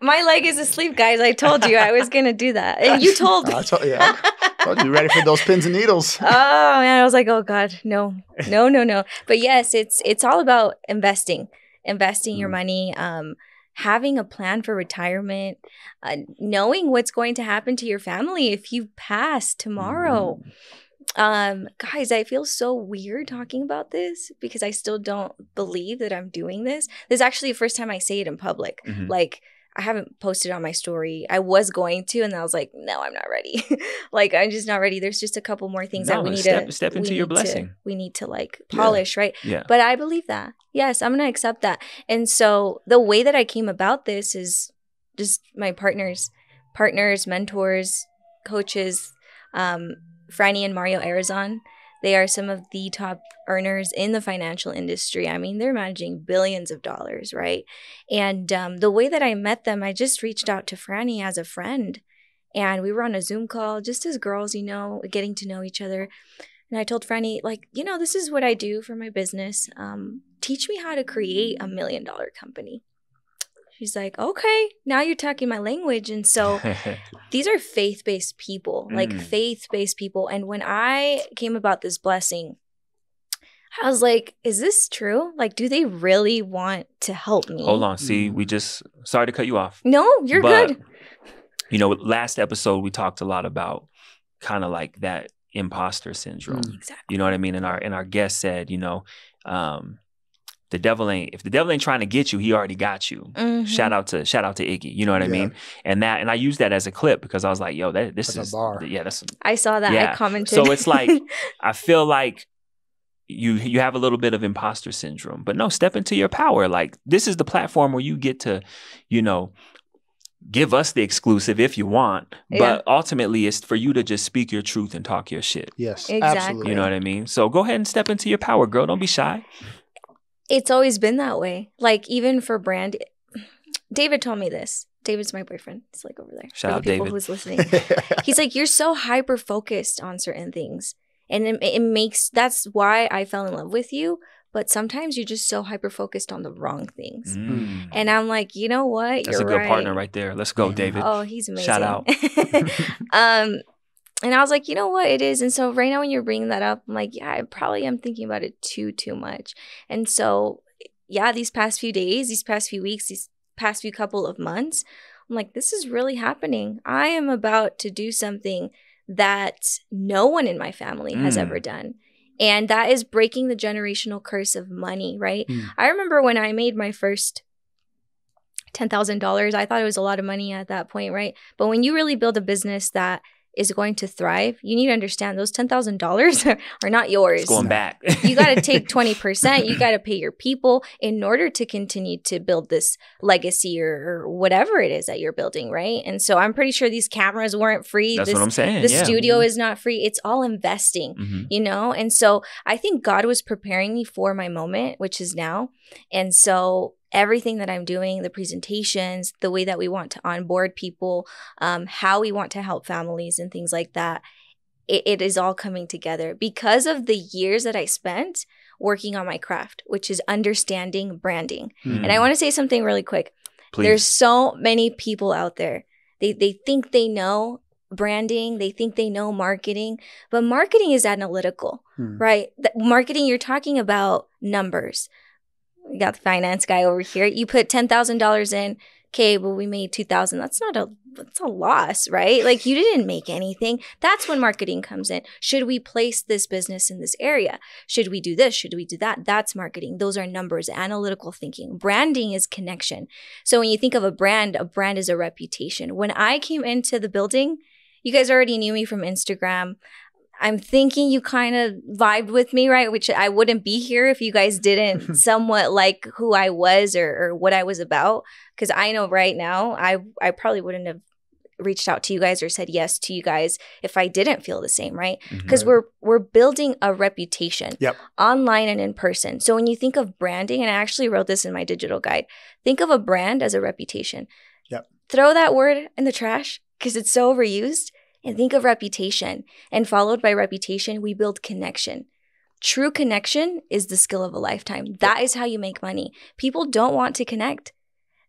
Speaker 3: My leg is asleep, guys. I told you I was going to do that. And you told me.
Speaker 2: I told you ready for those pins and needles.
Speaker 3: Oh, man. I was like, oh, God, no. But yes, it's all about investing your money, having a plan for retirement, knowing what's going to happen to your family if you pass tomorrow. Guys, I feel so weird talking about this because I still don't believe that I'm doing this. This is actually the first time I say it in public. Like, I haven't posted on my story. I was going to, and I was like, no, I'm not ready. Like, I'm just not ready. There's just a couple more things that we need to
Speaker 1: step into your blessing.
Speaker 3: We need to like polish, right?
Speaker 1: Yeah.
Speaker 3: But I believe that. Yes, I'm going to accept that. And so the way that I came about this is just my partners partners, mentors, coaches, Franny and Mario Arizon. They are some of the top earners in the financial industry. I mean, they're managing billions of dollars, right? And the way that I met them, I just reached out to Franny as a friend. And we were on a Zoom call just as girls, you know, getting to know each other. And I told Franny, like, you know, this is what I do for my business. Teach me how to create $1 million company. She's like, okay, now you're talking my language. And so these are faith-based people, like faith-based people. And when I came about this blessing, I was like, is this true? Like, do they really want to help me?
Speaker 1: Hold on. See, sorry to cut you off.
Speaker 3: No, you're good.
Speaker 1: You know, last episode, we talked a lot about kind of like that imposter syndrome.
Speaker 3: Exactly.
Speaker 1: You know what I mean? And our guest said, you know, if the devil ain't trying to get you, he already got you.
Speaker 3: Mm-hmm.
Speaker 1: Shout out to Iggy. You know what I mean? And I used that as a clip because I was like, yo, this is a bar. Yeah,
Speaker 3: I saw that.
Speaker 1: Yeah.
Speaker 3: I commented.
Speaker 1: So it's like, I feel like you have a little bit of imposter syndrome, but no, step into your power. Like, this is the platform where you get to, you know, give us the exclusive if you want, but ultimately it's for you to just speak your truth and talk your shit.
Speaker 2: Yes,
Speaker 3: exactly.
Speaker 2: Absolutely.
Speaker 1: You know what I mean? So go ahead and step into your power, girl. Don't be shy.
Speaker 3: It's always been that way. Like, even for brand, David told me this. David's my boyfriend. He's like over there.
Speaker 1: Shout out
Speaker 3: people
Speaker 1: David.
Speaker 3: Who's listening. He's like, you're so hyper focused on certain things. And it makes, that's why I fell in love with you. But sometimes you're just so hyper focused on the wrong things. And I'm like, you know what?
Speaker 1: That's a good partner right there. Let's go, David.
Speaker 3: Oh, he's amazing.
Speaker 1: Shout out.
Speaker 3: And I was like, you know what it is? And so right now when you're bringing that up, I'm like, yeah, I probably am thinking about it too much. And so, yeah, these past few days, these past few weeks, these past few couple of months, I'm like, this is really happening. I am about to do something that no one in my family has ever done. And that is breaking the generational curse of money, right? I remember when I made my first $10,000, I thought it was a lot of money at that point, right? But when you really build a business that is going to thrive, you need to understand those $10,000 are not yours.
Speaker 1: It's going back.
Speaker 3: You got to take 20%. You got to pay your people in order to continue to build this legacy or whatever it is that you're building, right? And so I'm pretty sure these cameras weren't free.
Speaker 1: That's what I'm saying.
Speaker 3: The studio is not free. It's all investing, you know? And so I think God was preparing me for my moment, which is now. And so everything that I'm doing, the presentations, the way that we want to onboard people, how we want to help families and things like that, it is all coming together because of the years that I spent working on my craft, which is understanding branding. And I want to say something really quick.
Speaker 1: Please.
Speaker 3: There's so many people out there. They think they know branding, they think they know marketing, but marketing is analytical, right? Marketing, you're talking about numbers. We got the finance guy over here. You put $10,000 in. Okay, well, we made $2,000. That's a loss, right? Like, you didn't make anything. That's when marketing comes in. Should we place this business in this area? Should we do this? Should we do that? That's marketing. Those are numbers, analytical thinking. Branding is connection. So when you think of a brand is a reputation. When I came into the building, you guys already knew me from Instagram. I'm thinking you kind of vibed with me, right? Which I wouldn't be here if you guys didn't somewhat like who I was or what I was about. Because I know right now, I probably wouldn't have reached out to you guys or said yes to you guys if I didn't feel the same, right? Because we're building a reputation online and in person. So when you think of branding, and I actually wrote this in my digital guide, think of a brand as a reputation. Throw that word in the trash because it's so overused. And think of reputation. And followed by reputation, we build connection. True connection is the skill of a lifetime. That is how you make money. People don't want to connect.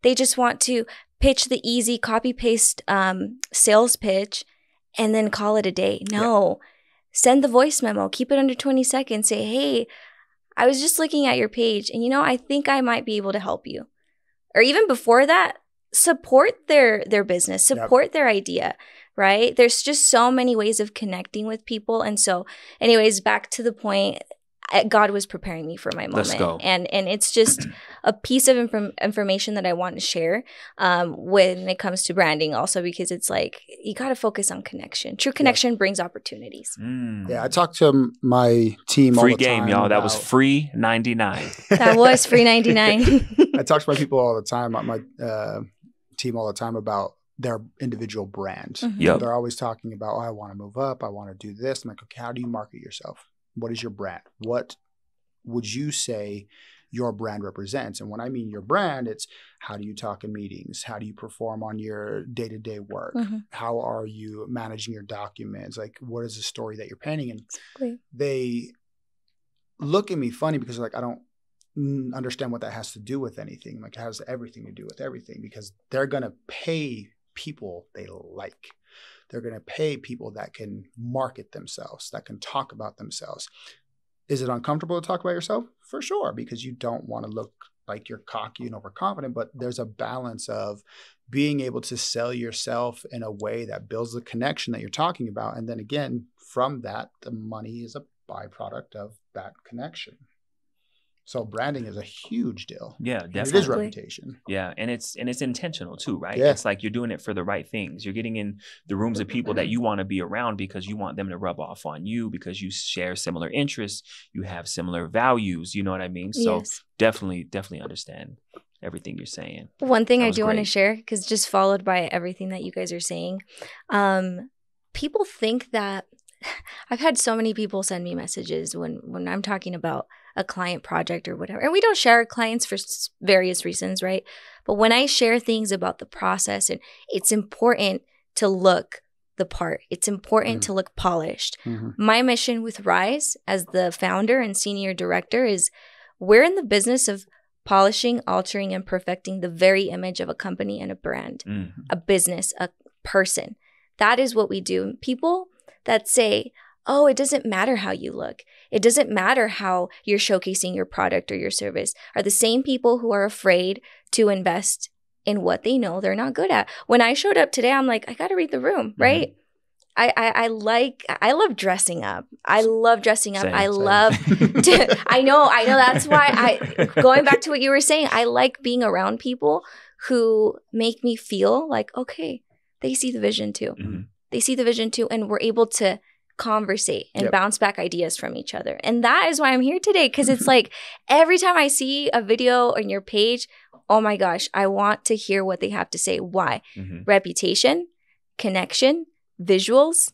Speaker 3: They just want to pitch the easy copy-paste sales pitch and then call it a day. No. Send the voice memo. Keep it under 20 seconds. Say, hey, I was just looking at your page and, I think I might be able to help you. Or even before that, support their business, support their idea. Right? There's just so many ways of connecting with people. And so anyways, back to the point, God was preparing me for my moment.
Speaker 1: Let's go.
Speaker 3: And it's just a piece of information that I want to share when it comes to branding also, because it's like, you got to focus on connection. True connection brings opportunities.
Speaker 2: Yeah, I talked to my team all the time.
Speaker 1: Free game, y'all. That was free 99.
Speaker 3: That was free 99.
Speaker 2: I talk to my people all the time, my team all the time about their individual brand.
Speaker 1: Yep.
Speaker 2: They're always talking about, oh, I want to move up. I want to do this. I'm like, okay, how do you market yourself? What is your brand? What would you say your brand represents? And when I mean your brand, it's how do you talk in meetings? How do you perform on your day-to-day work? How are you managing your documents? Like, what is the story that you're painting? And they look at me funny because like, I don't understand what that has to do with anything. Like, it has everything to do with everything, because they're going to pay people they like. They're going to pay people that can market themselves, that can talk about themselves. Is it uncomfortable to talk about yourself? For sure, because you don't want to look like you're cocky and overconfident, but there's a balance of being able to sell yourself in a way that builds the connection that you're talking about. And then again, from that, the money is a byproduct of that connection. So branding is a huge deal.
Speaker 1: Yeah, definitely.
Speaker 2: And it is reputation.
Speaker 1: Yeah, and it's intentional too, right?
Speaker 2: Yeah.
Speaker 1: It's like you're doing it for the right things. You're getting in the rooms of people that you want to be around because you want them to rub off on you, because you share similar interests, you have similar values, you know what I mean? So definitely understand everything you're saying.
Speaker 3: One thing I do want to share, because just followed by everything that you guys are saying, people think that I've had so many people send me messages when I'm talking about a client project or whatever. And we don't share our clients for various reasons, right? But when I share things about the process, and it's important to look the part. It's important to look polished. My mission with Rise as the founder and senior director is we're in the business of polishing, altering, and perfecting the very image of a company and a brand, a business, a person. That is what we do. People that say, oh, it doesn't matter how you look, it doesn't matter how you're showcasing your product or your service, are the same people who are afraid to invest in what they know they're not good at. When I showed up today, I'm like, I got to read the room, right? I love dressing up. I love dressing up. I love I know that's why going back to what you were saying, I like being around people who make me feel like, okay, they see the vision too. They see the vision too, and we're able to conversate and bounce back ideas from each other. And that is why I'm here today, because it's like every time I see a video on your page, oh my gosh, I want to hear what they have to say. Why? Reputation, connection, visuals.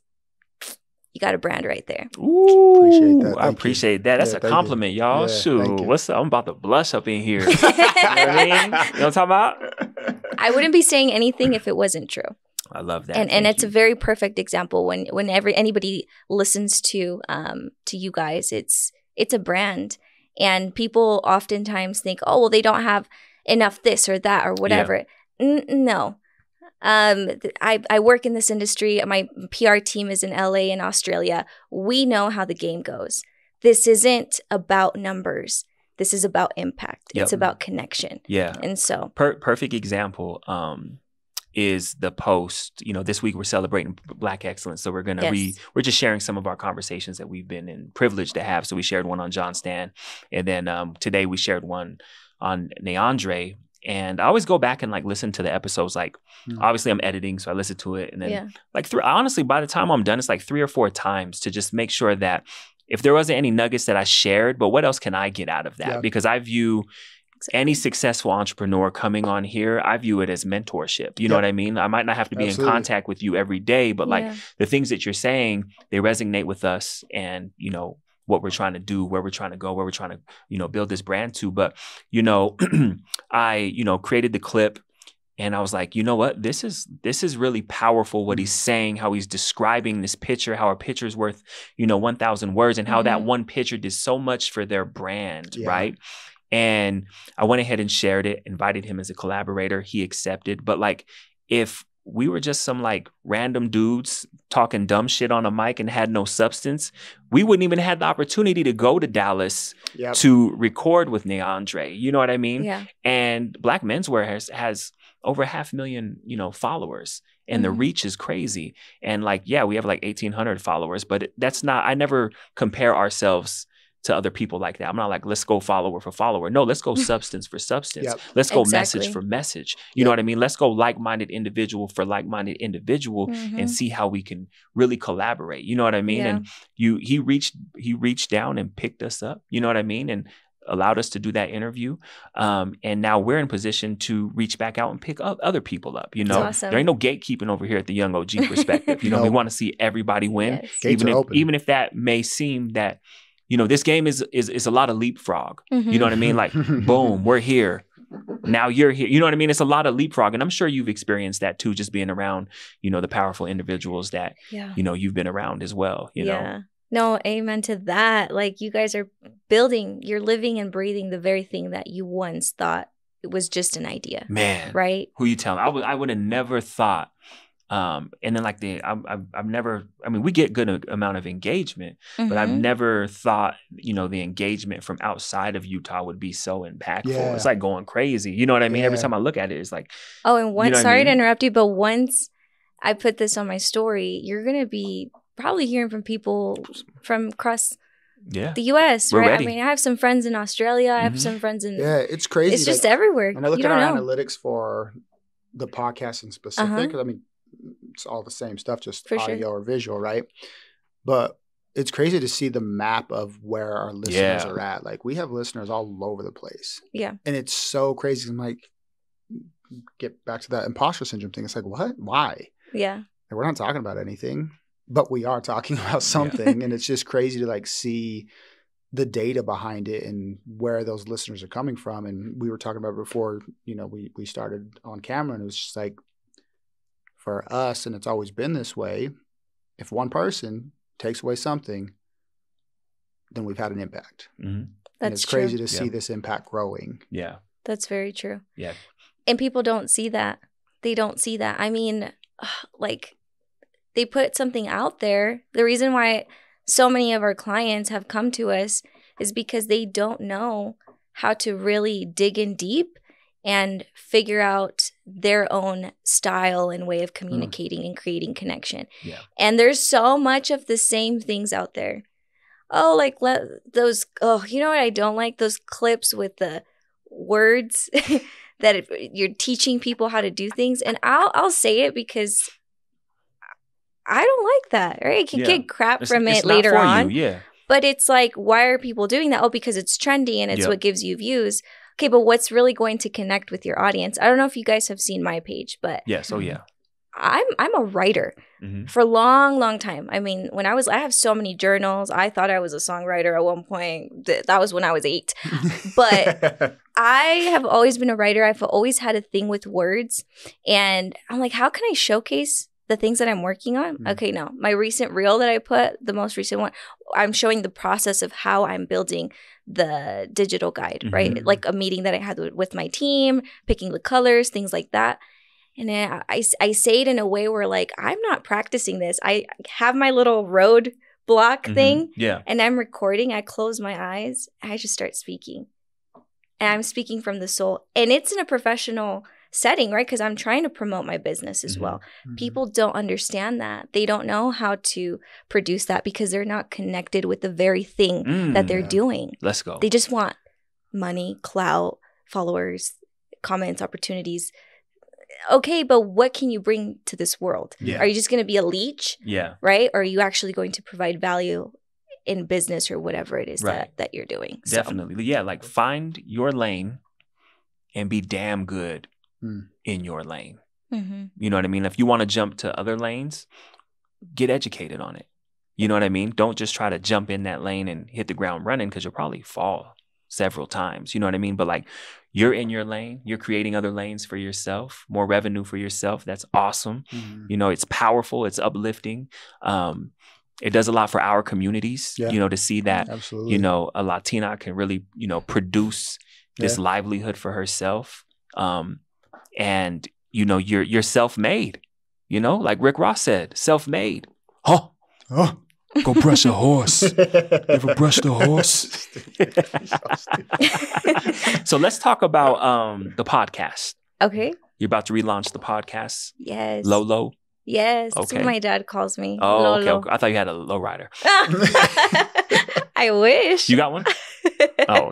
Speaker 3: You got a brand right there.
Speaker 1: Ooh,
Speaker 2: appreciate that.
Speaker 1: I appreciate that. That's a compliment, y'all.
Speaker 2: Yeah,
Speaker 1: shoot, what's up? I'm about to blush up in here. You know what I mean? You know what I'm talking about?
Speaker 3: I wouldn't be saying anything if it wasn't true.
Speaker 1: I love that.
Speaker 3: And it's a very perfect example whenever anybody listens to you guys, it's a brand. And people oftentimes think, oh, well, they don't have enough this or that or whatever. No. I work in this industry. My PR team is in LA and Australia. We know how the game goes. This isn't about numbers. This is about impact. It's about connection.
Speaker 1: Yeah.
Speaker 3: And so
Speaker 1: perfect example is the post. You know, this week we're celebrating Black excellence. So we're going to we're just sharing some of our conversations that we've been privileged to have. So we shared one on John Stan. And then today we shared one on Neandre. And I always go back and like listen to the episodes. Like obviously I'm editing, so I listen to it. And then honestly, by the time I'm done, it's like 3 or 4 times to just make sure that if there wasn't any nuggets that I shared, but what else can I get out of that? Because I view any successful entrepreneur coming on here, I view it as mentorship. You know what I mean? I might not have to be in contact with you every day, but like the things that you're saying, they resonate with us, and, you know, what we're trying to do, where we're trying to go, where we're trying to, you know, build this brand to. But, you know, I, you know, created the clip and I was like, you know what, this is really powerful what he's saying, how he's describing this picture, how a picture is worth, you know, 1,000 words, and how that one picture did so much for their brand, right? And I went ahead and shared it, invited him as a collaborator. He accepted. But like, if we were just some like random dudes talking dumb shit on a mic and had no substance, we wouldn't even have the opportunity to go to Dallas to record with Neandre. You know what I mean? Yeah. And Black Menswear has over 500,000, you know, followers, and the reach is crazy. And like, yeah, we have like 1,800 followers, but that's not, I never compare ourselves to other people like that. I'm not like, let's go follower for follower. No, let's go substance for substance. Let's go message for message. You know what I mean? Let's go like-minded individual for like-minded individual and see how we can really collaborate. You know what I mean? And he reached down and picked us up. You know what I mean? And allowed us to do that interview. And now we're in position to reach back out and pick up other people up. You know,
Speaker 3: awesome.
Speaker 1: There ain't no gatekeeping over here at the Young OG Perspective. You know, we want to see everybody win, even if that may seem that, you know, this game is a lot of leapfrog. You know what I mean? Like, boom, we're here. Now you're here. You know what I mean? It's a lot of leapfrog. And I'm sure you've experienced that too, just being around, you know, the powerful individuals that, you know, you've been around as well, you know?
Speaker 3: No, amen to that. Like, you guys are building, you're living and breathing the very thing that you once thought it was just an idea.
Speaker 1: Man.
Speaker 3: Right?
Speaker 1: Who you telling? I would have never thought. And then like I've never, I mean, we get good amount of engagement, but I've never thought, you know, the engagement from outside of Utah would be so impactful. It's like going crazy. You know what I mean? Every time I look at it, it's like,
Speaker 3: oh, and once, sorry to interrupt you, but once I put this on my story, you're going to be probably hearing from people from across the U.S., right?
Speaker 1: Ready.
Speaker 3: I mean, I have some friends in Australia. I have some friends in...
Speaker 2: Yeah, it's crazy.
Speaker 3: It's just everywhere.
Speaker 2: When I look at our analytics for the podcast in specific, I mean, it's all the same stuff, just for audio or visual, right? But it's crazy to see the map of where our listeners are at. Like, we have listeners all over the place. Yeah. And it's so crazy. I'm like, get back to that imposter syndrome thing. It's like, what? Why? Yeah. Like, we're not talking about anything, but we are talking about something. And it's just crazy to like see the data behind it and where those listeners are coming from. And we were talking about before, you know, we started on camera, and it was just like, for us, and it's always been this way, if one person takes away something, then we've had an impact. And it's crazy to see this impact growing. Yeah.
Speaker 3: That's very true. Yeah. And people don't see that. They don't see that. I mean, like, they put something out there. The reason why so many of our clients have come to us is because they don't know how to really dig in deep and figure out their own style and way of communicating and creating connection. Yeah. And there's so much of the same things out there. Oh, like those, you know what I don't like? Those clips with the words that you're teaching people how to do things. And I'll say it because I don't like that, right? You can get crap from it later on. But it's like, why are people doing that? Oh, because it's trendy and it's what gives you views. Okay, but what's really going to connect with your audience? I don't know if you guys have seen my page, but I'm a writer for a long, long time. I mean, I have so many journals. I thought I was a songwriter at one point. That was when I was 8. But I have always been a writer. I've always had a thing with words. And I'm like, how can I showcase the things that I'm working on? Okay, no. My recent reel that I put, the most recent one, I'm showing the process of how I'm building the digital guide, right? Like a meeting that I had with my team, picking the colors, things like that. And then I say it in a way where, like, I'm not practicing this. I have my little road block thing, and I'm recording. I close my eyes, and I just start speaking. And I'm speaking from the soul. And it's in a professional setting, right? Because I'm trying to promote my business as well. People don't understand that. They don't know how to produce that because they're not connected with the very thing that they're doing.
Speaker 1: Let's go.
Speaker 3: They just want money, clout, followers, comments, opportunities. Okay, but what can you bring to this world? Are you just going to be a leech? Right? Or are you actually going to provide value in business or whatever it is that you're doing?
Speaker 1: Definitely. Yeah, like find your lane and be damn good in your lane. You know what I mean? If you want to jump to other lanes, get educated on it. You know what I mean? Don't just try to jump in that lane and hit the ground running, because you'll probably fall several times. You know what I mean? But like, you're in your lane, you're creating other lanes for yourself, more revenue for yourself. That's awesome. You know, it's powerful, it's uplifting. It does a lot for our communities, you know, to see that, you know, a Latina can really, you know, produce this livelihood for herself. And, you know, you're self-made, you know, like Rick Ross said, self-made. Huh? Go brush a horse. Ever brushed a horse? So let's talk about the podcast. Okay. You're about to relaunch the podcast. Yes. Lolo.
Speaker 3: Yes. That's what my dad calls me.
Speaker 1: Oh, Lolo. Okay. I thought you had a lowrider.
Speaker 3: I wish.
Speaker 1: You got one? Oh.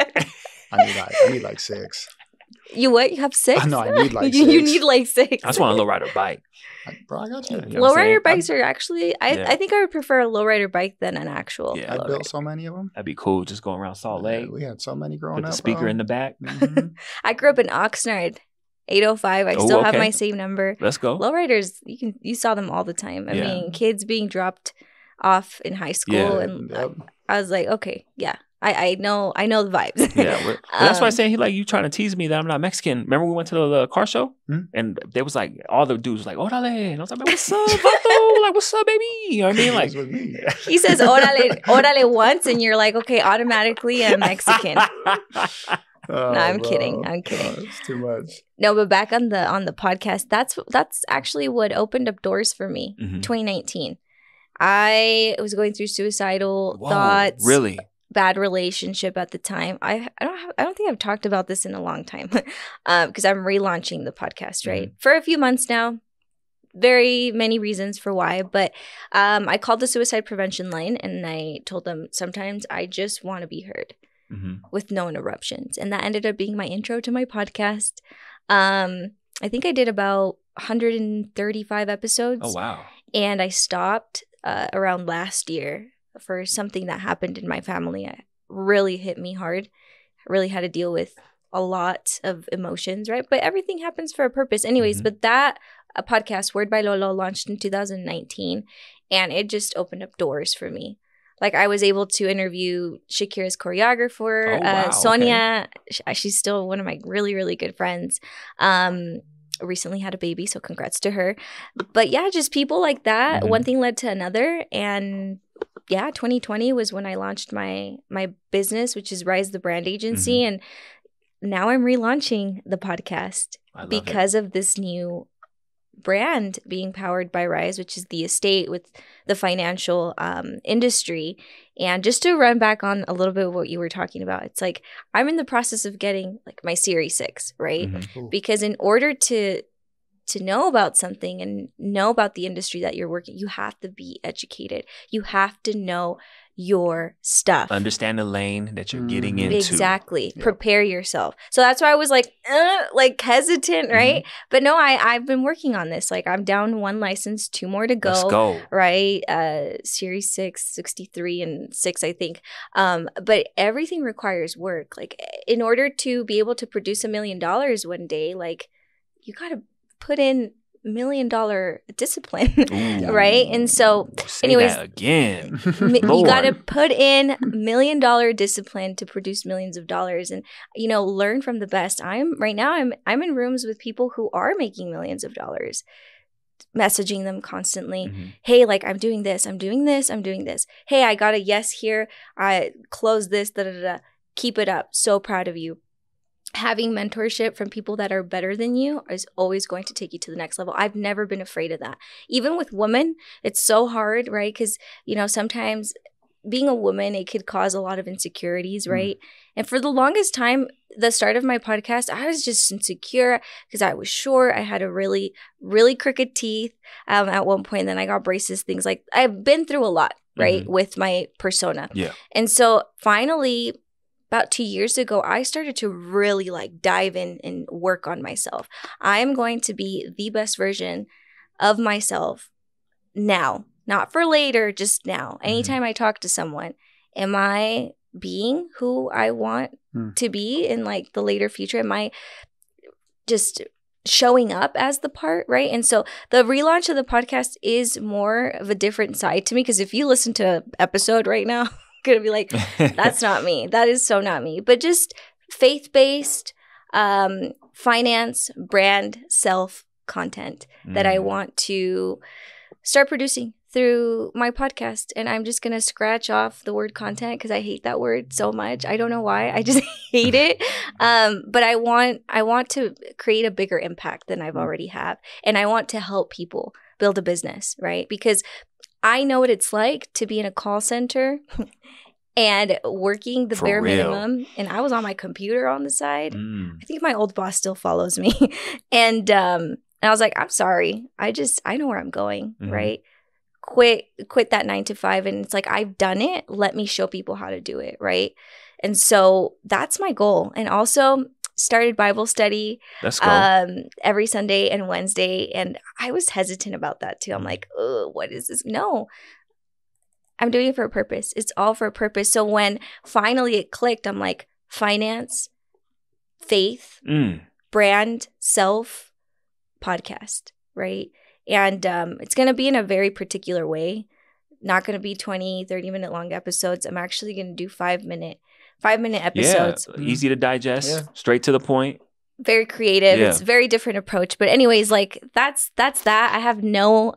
Speaker 2: I need like 6.
Speaker 3: You what? You have 6?
Speaker 2: No, I need like 6.
Speaker 3: You need like 6.
Speaker 1: I just want a lowrider bike.
Speaker 2: Bro, I got you.
Speaker 3: Lowrider bikes are actually, I think I would prefer a lowrider bike than an actual.
Speaker 1: Yeah,
Speaker 2: I built so many of them.
Speaker 1: That'd be cool. Just going around Salt Lake.
Speaker 2: We had so many growing up.
Speaker 1: Put the speaker in the back.
Speaker 2: Mm-hmm.
Speaker 3: I grew up in Oxnard, 805. I still have my same number.
Speaker 1: Let's go.
Speaker 3: Lowriders, you saw them all the time. I mean, kids being dropped off in high school, and I was like, okay, yeah. I know the vibes.
Speaker 1: Yeah, that's why I say you trying to tease me that I'm not Mexican. Remember we went to the car show and they was like all the dudes was like orale, and I was like, what's up, Vato? Like, what's up, baby? You know what I mean? Like
Speaker 3: he says orale once, and you're like, okay, automatically I'm Mexican. No, I'm kidding.
Speaker 2: It's too much.
Speaker 3: No, but back on the podcast, that's actually what opened up doors for me. 2019, I was going through suicidal thoughts.
Speaker 1: Really.
Speaker 3: Bad relationship at the time. I don't think I've talked about this in a long time because I'm relaunching the podcast, right? For a few months now. Very many reasons for why, but I called the suicide prevention line and I told them sometimes I just want to be heard with no interruptions, and that ended up being my intro to my podcast. I think I did about 135 episodes.
Speaker 1: Oh wow! And
Speaker 3: I stopped around last year. For something that happened in my family. It really hit me hard. I really had to deal with a lot of emotions, right? But everything happens for a purpose. Anyways, but that podcast, Word by Lolo, launched in 2019. And it just opened up doors for me. Like I was able to interview Shakira's choreographer, Sonia. Okay. She's still one of my really, really good friends. Recently had a baby, so congrats to her. But yeah, just people like that. One thing led to another. And yeah, 2020 was when I launched my business, which is Rise the Brand Agency. And now I'm relaunching the podcast because of this new brand being powered by Rise, which is the estate with the financial industry. And just to run back on a little bit of what you were talking about, it's like I'm in the process of getting like my Series 6, right? Because in order to know about something and know about the industry that you're working, you have to be educated. You have to know your stuff.
Speaker 1: Understand the lane that you're getting into.
Speaker 3: Exactly. Yep. Prepare yourself. So that's why I was like hesitant, right? But no, I've been working on this. Like I'm down 1 license, 2 more to go.
Speaker 1: Let's go.
Speaker 3: Right? Series 6, 63, and 6, I think. But everything requires work. Like in order to be able to produce $1 million one day, like you got to put in $1 million discipline. Right? And so anyways,
Speaker 1: that again.
Speaker 3: You got to put in $1 million discipline to produce millions of dollars, and learn from the best. I'm in rooms with people who are making millions of dollars, messaging them constantly. Hey, like I'm doing this, I'm doing this, I'm doing this. Hey, I got a yes here. I closed this, Keep it up. So proud of you. Having mentorship from people that are better than you is always going to take you to the next level. I've never been afraid of that. Even with women, it's so hard, right? Because, sometimes being a woman, it could cause a lot of insecurities, right? And for the longest time, the start of my podcast, I was just insecure because I was short. I had a really, really crooked teeth at one point. Then I got braces, things like I've been through a lot, right? With my persona.
Speaker 1: Yeah.
Speaker 3: And so finally, about 2 years ago, I started to really dive in and work on myself. I'm going to be the best version of myself now, not for later, just now. Anytime I talk to someone, am I being who I want to be in the later future? Am I just showing up as the part, right? And so the relaunch of the podcast is more of a different side to me, because if you listen to an episode right now, gonna be like, that's not me. That is so not me. But just faith-based finance, brand, self content that I want to start producing through my podcast. And I'm just gonna scratch off the word content because I hate that word so much. I don't know why. I just hate it. But I want to create a bigger impact than I've already have. And I want to help people build a business, right? Because I know what it's like to be in a call center and working the bare minimum. And I was on my computer on the side. I think my old boss still follows me. And I was like, I'm sorry. I know where I'm going, right? Quit that 9 to 5. And it's like, I've done it. Let me show people how to do it, right? And so that's my goal. And also, started Bible study every Sunday and Wednesday. And I was hesitant about that too. I'm like, oh, what is this? No, I'm doing it for a purpose. It's all for a purpose. So when finally it clicked, I'm like, finance, faith, brand, self, podcast, right? And it's going to be in a very particular way. Not going to be 20, 30-minute long episodes. I'm actually going to do 5-minute episodes.
Speaker 1: Yeah, easy to digest, straight to the point.
Speaker 3: Very creative. It's a very different approach. But anyways, like that's that. I have no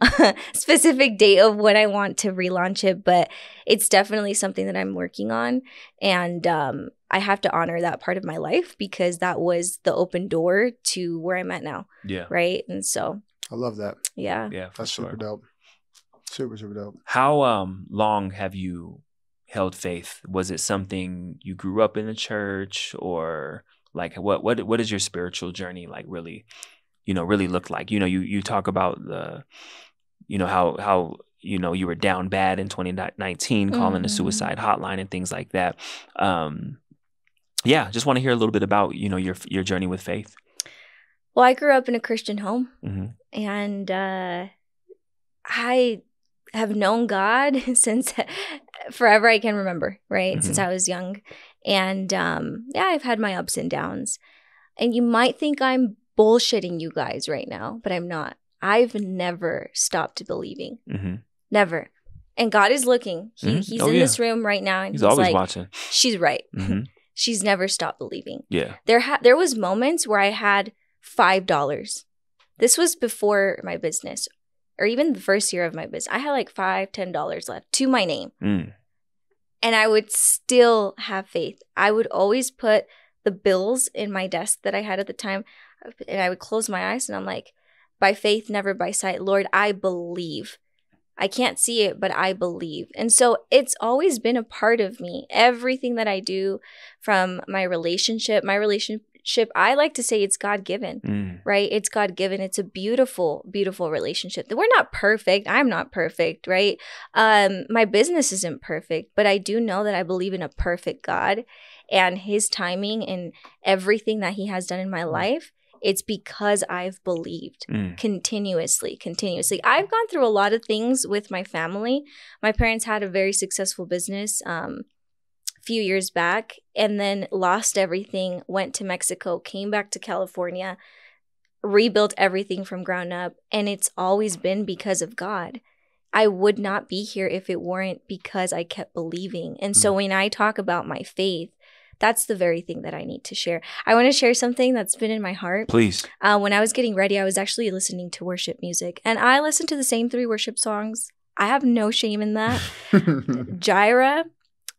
Speaker 3: specific date of when I want to relaunch it, but it's definitely something that I'm working on. And I have to honor that part of my life because that was the open door to where I'm at now. Yeah. Right. And so
Speaker 2: I love that.
Speaker 3: Yeah.
Speaker 1: Yeah.
Speaker 2: That's super dope. Super dope.
Speaker 1: How long have you held faith? Was it something you grew up in the church, or like what is your spiritual journey like really look like? You talk about the how you were down bad in 2019, calling the suicide hotline and things like that. Just want to hear a little bit about your journey with faith.
Speaker 3: Well, I grew up in a Christian home, and I have known God since forever I can remember, right? Since I was young. And I've had my ups and downs. And you might think I'm bullshitting you guys right now, but I'm not. I've never stopped believing. Never. And God is looking. He's in this room right now. And
Speaker 1: he's always
Speaker 3: like,
Speaker 1: watching.
Speaker 3: She's right. She's never stopped believing.
Speaker 1: Yeah.
Speaker 3: There was moments where I had $5. This was before my business, or even the first year of my business. I had like $5, $10 left to my name. And I would still have faith. I would always put the bills in my desk that I had at the time, and I would close my eyes and I'm like, by faith, never by sight. Lord, I believe. I can't see it, but I believe. And so it's always been a part of me. Everything that I do, from my relationship, I like to say it's God-given, right? It's God-given. It's a beautiful, beautiful relationship. We're not perfect. I'm not perfect, right? My business isn't perfect, but I do know that I believe in a perfect God and his timing and everything that he has done in my life. It's because I've believed continuously. I've gone through a lot of things with my family. My parents had a very successful business few years back, and then lost everything, went to Mexico, came back to California, rebuilt everything from ground up. And it's always been because of God. I would not be here if it weren't because I kept believing. And so when I talk about my faith, that's the very thing that I need to share. I want to share something that's been in my heart.
Speaker 1: Please.
Speaker 3: When I was getting ready, I was actually listening to worship music, and I listened to the same 3 worship songs. I have no shame in that. Jireh,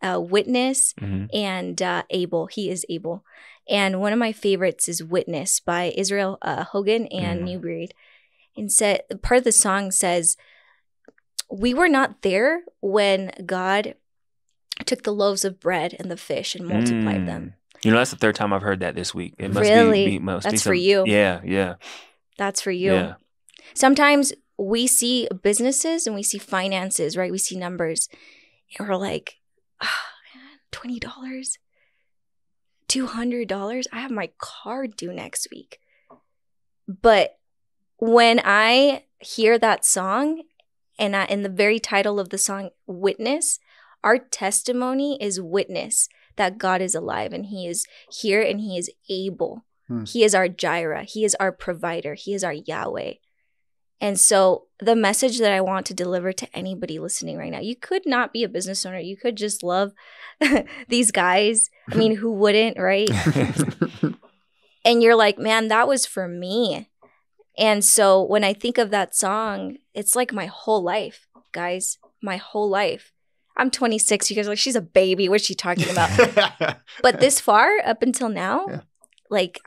Speaker 3: Witness, and Able. He is able. And one of my favorites is Witness by Israel Hogan and New Breed. And part of the song says, we were not there when God took the loaves of bread and the fish and multiplied them.
Speaker 1: That's the 3rd time I've heard that this week. It must
Speaker 3: really?
Speaker 1: That's
Speaker 3: for you.
Speaker 1: Yeah.
Speaker 3: That's for you.
Speaker 1: Yeah.
Speaker 3: Sometimes we see businesses and we see finances, right? We see numbers and we're like, $20, $200. I have my car due next week. But when I hear that song, and in the very title of the song, Witness, our testimony is witness that God is alive and he is here and he is able. He is our Jireh. He is our provider. He is our Yahweh. And so the message that I want to deliver to anybody listening right now, you could not be a business owner. You could just love these guys. I mean, who wouldn't, right? And you're like, man, that was for me. And so when I think of that song, it's like my whole life, guys, my whole life. I'm 26. You guys are like, she's a baby. What's she talking about? But this far, up until now, like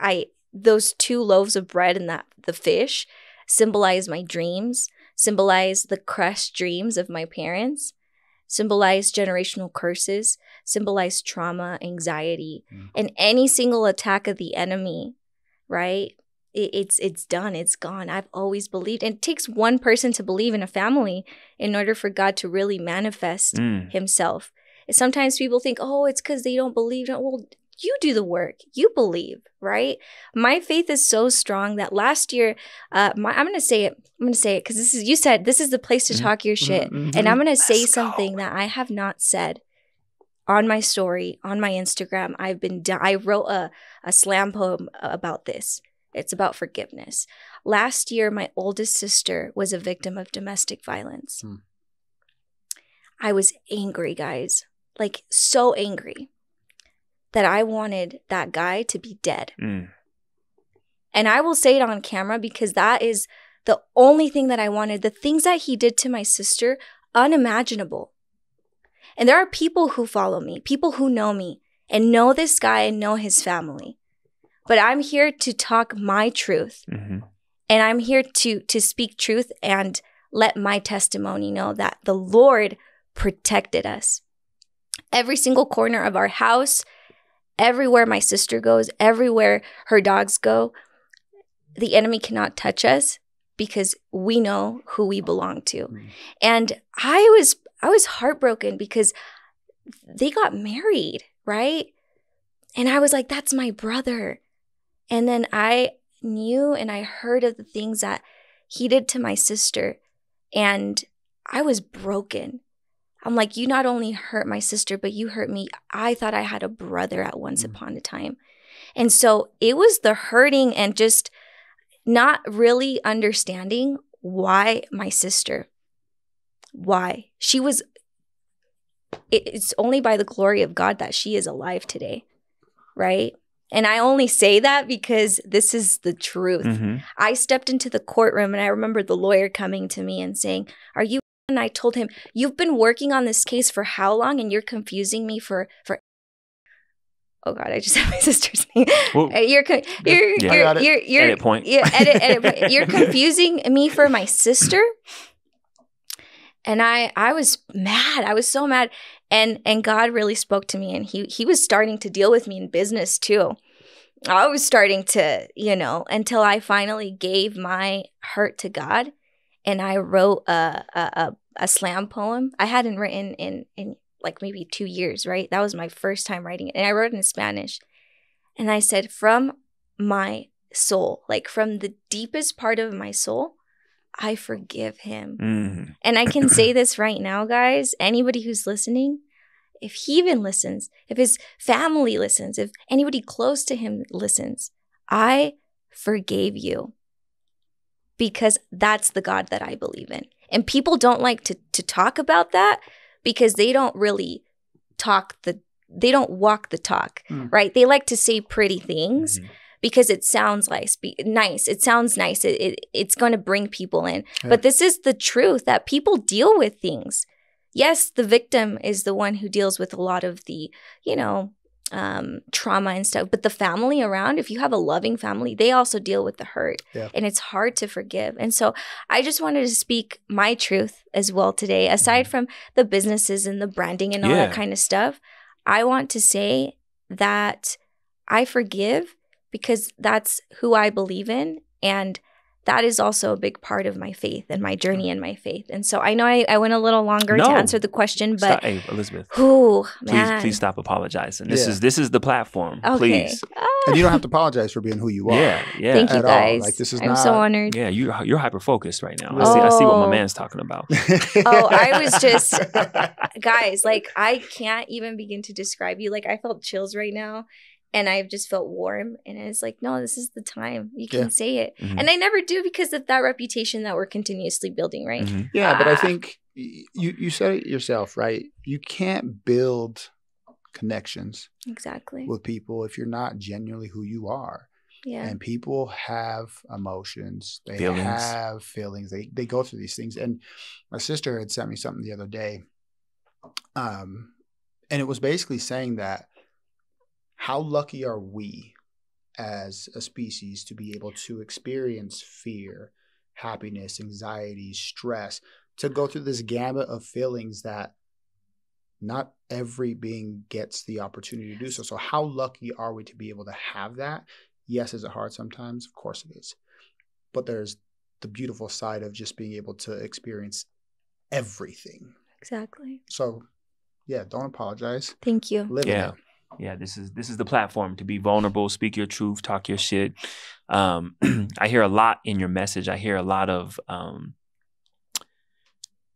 Speaker 3: those 2 loaves of bread and the fish symbolize my dreams, symbolize the crushed dreams of my parents, symbolize generational curses, symbolize trauma, anxiety, and any single attack of the enemy, right? It's done. It's gone. I've always believed. And it takes one person to believe in a family in order for God to really manifest himself. Sometimes people think, oh, it's because they don't believe. Well, You do the work. You believe, right? My faith is so strong that last year, I'm going to say it. I'm going to say it because you said this is the place to talk your shit. And I'm going to say something that I have not said on my story, on my Instagram. I wrote a slam poem about this. It's about forgiveness. Last year, my oldest sister was a victim of domestic violence. I was angry, guys, like so angry that I wanted that guy to be dead. And I will say it on camera because that is the only thing that I wanted. The things that he did to my sister, unimaginable. And there are people who follow me, people who know me and know this guy and know his family. But I'm here to talk my truth. And I'm here to speak truth and let my testimony know that the Lord protected us. Every single corner of our house, everywhere my sister goes, everywhere her dogs go, the enemy cannot touch us because we know who we belong to. And I was heartbroken because they got married, right? And I was like, that's my brother. And then I knew and I heard of the things that he did to my sister. And I was broken. I'm like, you not only hurt my sister, but you hurt me. I thought I had a brother at once upon a time. And so it was the hurting and just not really understanding why my sister, why she was, it's only by the glory of God that she is alive today, right? And I only say that because this is the truth. I stepped into the courtroom and I remember the lawyer coming to me and saying, are you? And I told him, you've been working on this case for how long? And you're confusing me for oh God, I just said my sister's name. You're edit point. Edit point. You're confusing me for my sister. And I was mad. I was so mad. And God really spoke to me and he was starting to deal with me in business too. I was starting to, until I finally gave my hurt to God. And I wrote a slam poem. I hadn't written in like maybe 2 years, right? That was my first time writing it. And I wrote it in Spanish. And I said, from my soul, like from the deepest part of my soul, I forgive him. And I can say this right now, guys. Anybody who's listening, if he even listens, if his family listens, if anybody close to him listens, I forgave you. Because that's the God that I believe in. And people don't like to talk about that because they don't really they don't walk the talk, right? They like to say pretty things because it sounds nice. It sounds nice. It's going to bring people in. Yeah. But this is the truth that people deal with things. Yes, the victim is the one who deals with a lot of the, trauma and stuff. But the family around, if you have a loving family, they also deal with the hurt. Yeah. And it's hard to forgive. And so I just wanted to speak my truth as well today. Aside from the businesses and the branding and all that kind of stuff, I want to say that I forgive because that's who I believe in. And that is also a big part of my faith and my journey in my faith. And so I know I went a little longer to answer the question, but
Speaker 1: hey, Elizabeth, please stop apologizing. This is the platform. Okay. Please.
Speaker 2: And you don't have to apologize for being who you are.
Speaker 1: Yeah.
Speaker 3: Thank you guys.
Speaker 2: Like, this is
Speaker 3: I'm so honored.
Speaker 1: Yeah, you're hyper focused right now. I see what my man's talking about.
Speaker 3: I was just guys, like I can't even begin to describe you. Like I felt chills right now. And I've just felt warm. And it's like, no, this is the time. You can say it. And I never do because of that reputation that we're continuously building, right?
Speaker 2: Yeah, but I think you said it yourself, right? You can't build connections with people if you're not genuinely who you are. Yeah. And people have emotions. They have feelings. They go through these things. And my sister had sent me something the other day. And it was basically saying that how lucky are we as a species to be able to experience fear, happiness, anxiety, stress, to go through this gamut of feelings that not every being gets the opportunity to do so. So how lucky are we to be able to have that? Yes, is it hard sometimes? Of course it is. But there's the beautiful side of just being able to experience everything.
Speaker 3: Exactly.
Speaker 2: So, yeah, don't apologize.
Speaker 3: Thank you.
Speaker 2: Live in it.
Speaker 1: Yeah, this is the platform to be vulnerable, speak your truth, talk your shit. I hear a lot in your message. I hear a lot of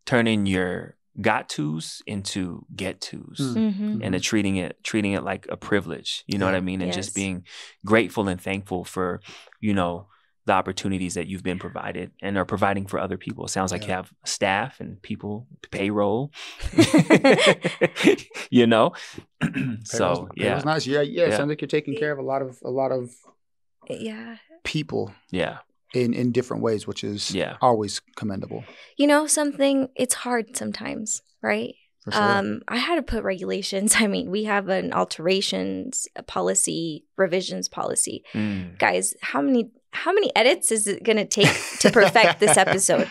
Speaker 1: turning your got tos into get tos, and treating it like a privilege. You know what I mean? And just being grateful and thankful for, you know, the opportunities that you've been provided and are providing for other people. It sounds like you have staff and people, payroll, you know? So
Speaker 2: Payroll's nice. Yeah. Sounds like you're taking care of a lot of people.
Speaker 1: Yeah.
Speaker 2: In different ways, which is always commendable.
Speaker 3: You know, it's hard sometimes, right? For sure. I had to put regulations. I mean, we have an alterations policy, revisions policy. Guys, how many edits is it going to take to perfect this episode?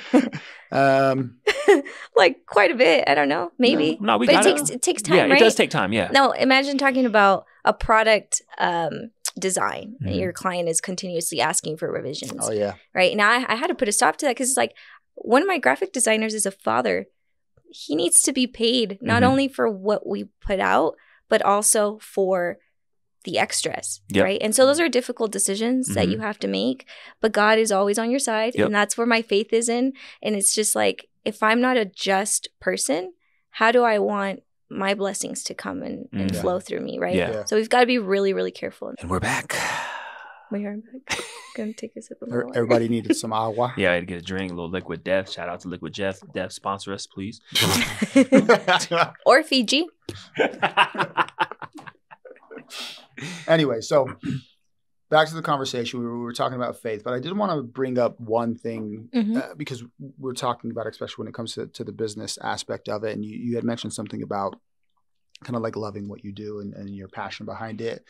Speaker 3: Like quite a bit. I don't know. Maybe.
Speaker 1: No,
Speaker 3: but it takes time, right?
Speaker 1: It does take time, yeah.
Speaker 3: No, imagine talking about a product design and your client is continuously asking for revisions.
Speaker 2: Oh, yeah.
Speaker 3: Right? Now, I had to put a stop to that because it's like one of my graphic designers is a father. He needs to be paid not only for what we put out, but also for the extras, right? And so those are difficult decisions that you have to make, but God is always on your side. And that's where my faith is in. And it's just like, if I'm not a just person, how do I want my blessings to come and flow through me, right?
Speaker 1: Yeah.
Speaker 3: So we've got to be really, really careful.
Speaker 1: And we're back.
Speaker 3: We are back. Gonna take a sip of water.
Speaker 2: Everybody needed some agua.
Speaker 1: Yeah, I had to get a drink, a little Liquid Death. Shout out to Liquid Death. Death, sponsor us, please.
Speaker 3: Or Fiji.
Speaker 2: Anyway, so back to the conversation. We were talking about faith, but I did want to bring up one thing because we're talking about, especially when it comes to the business aspect of it. And you had mentioned something about kind of like loving what you do and your passion behind it.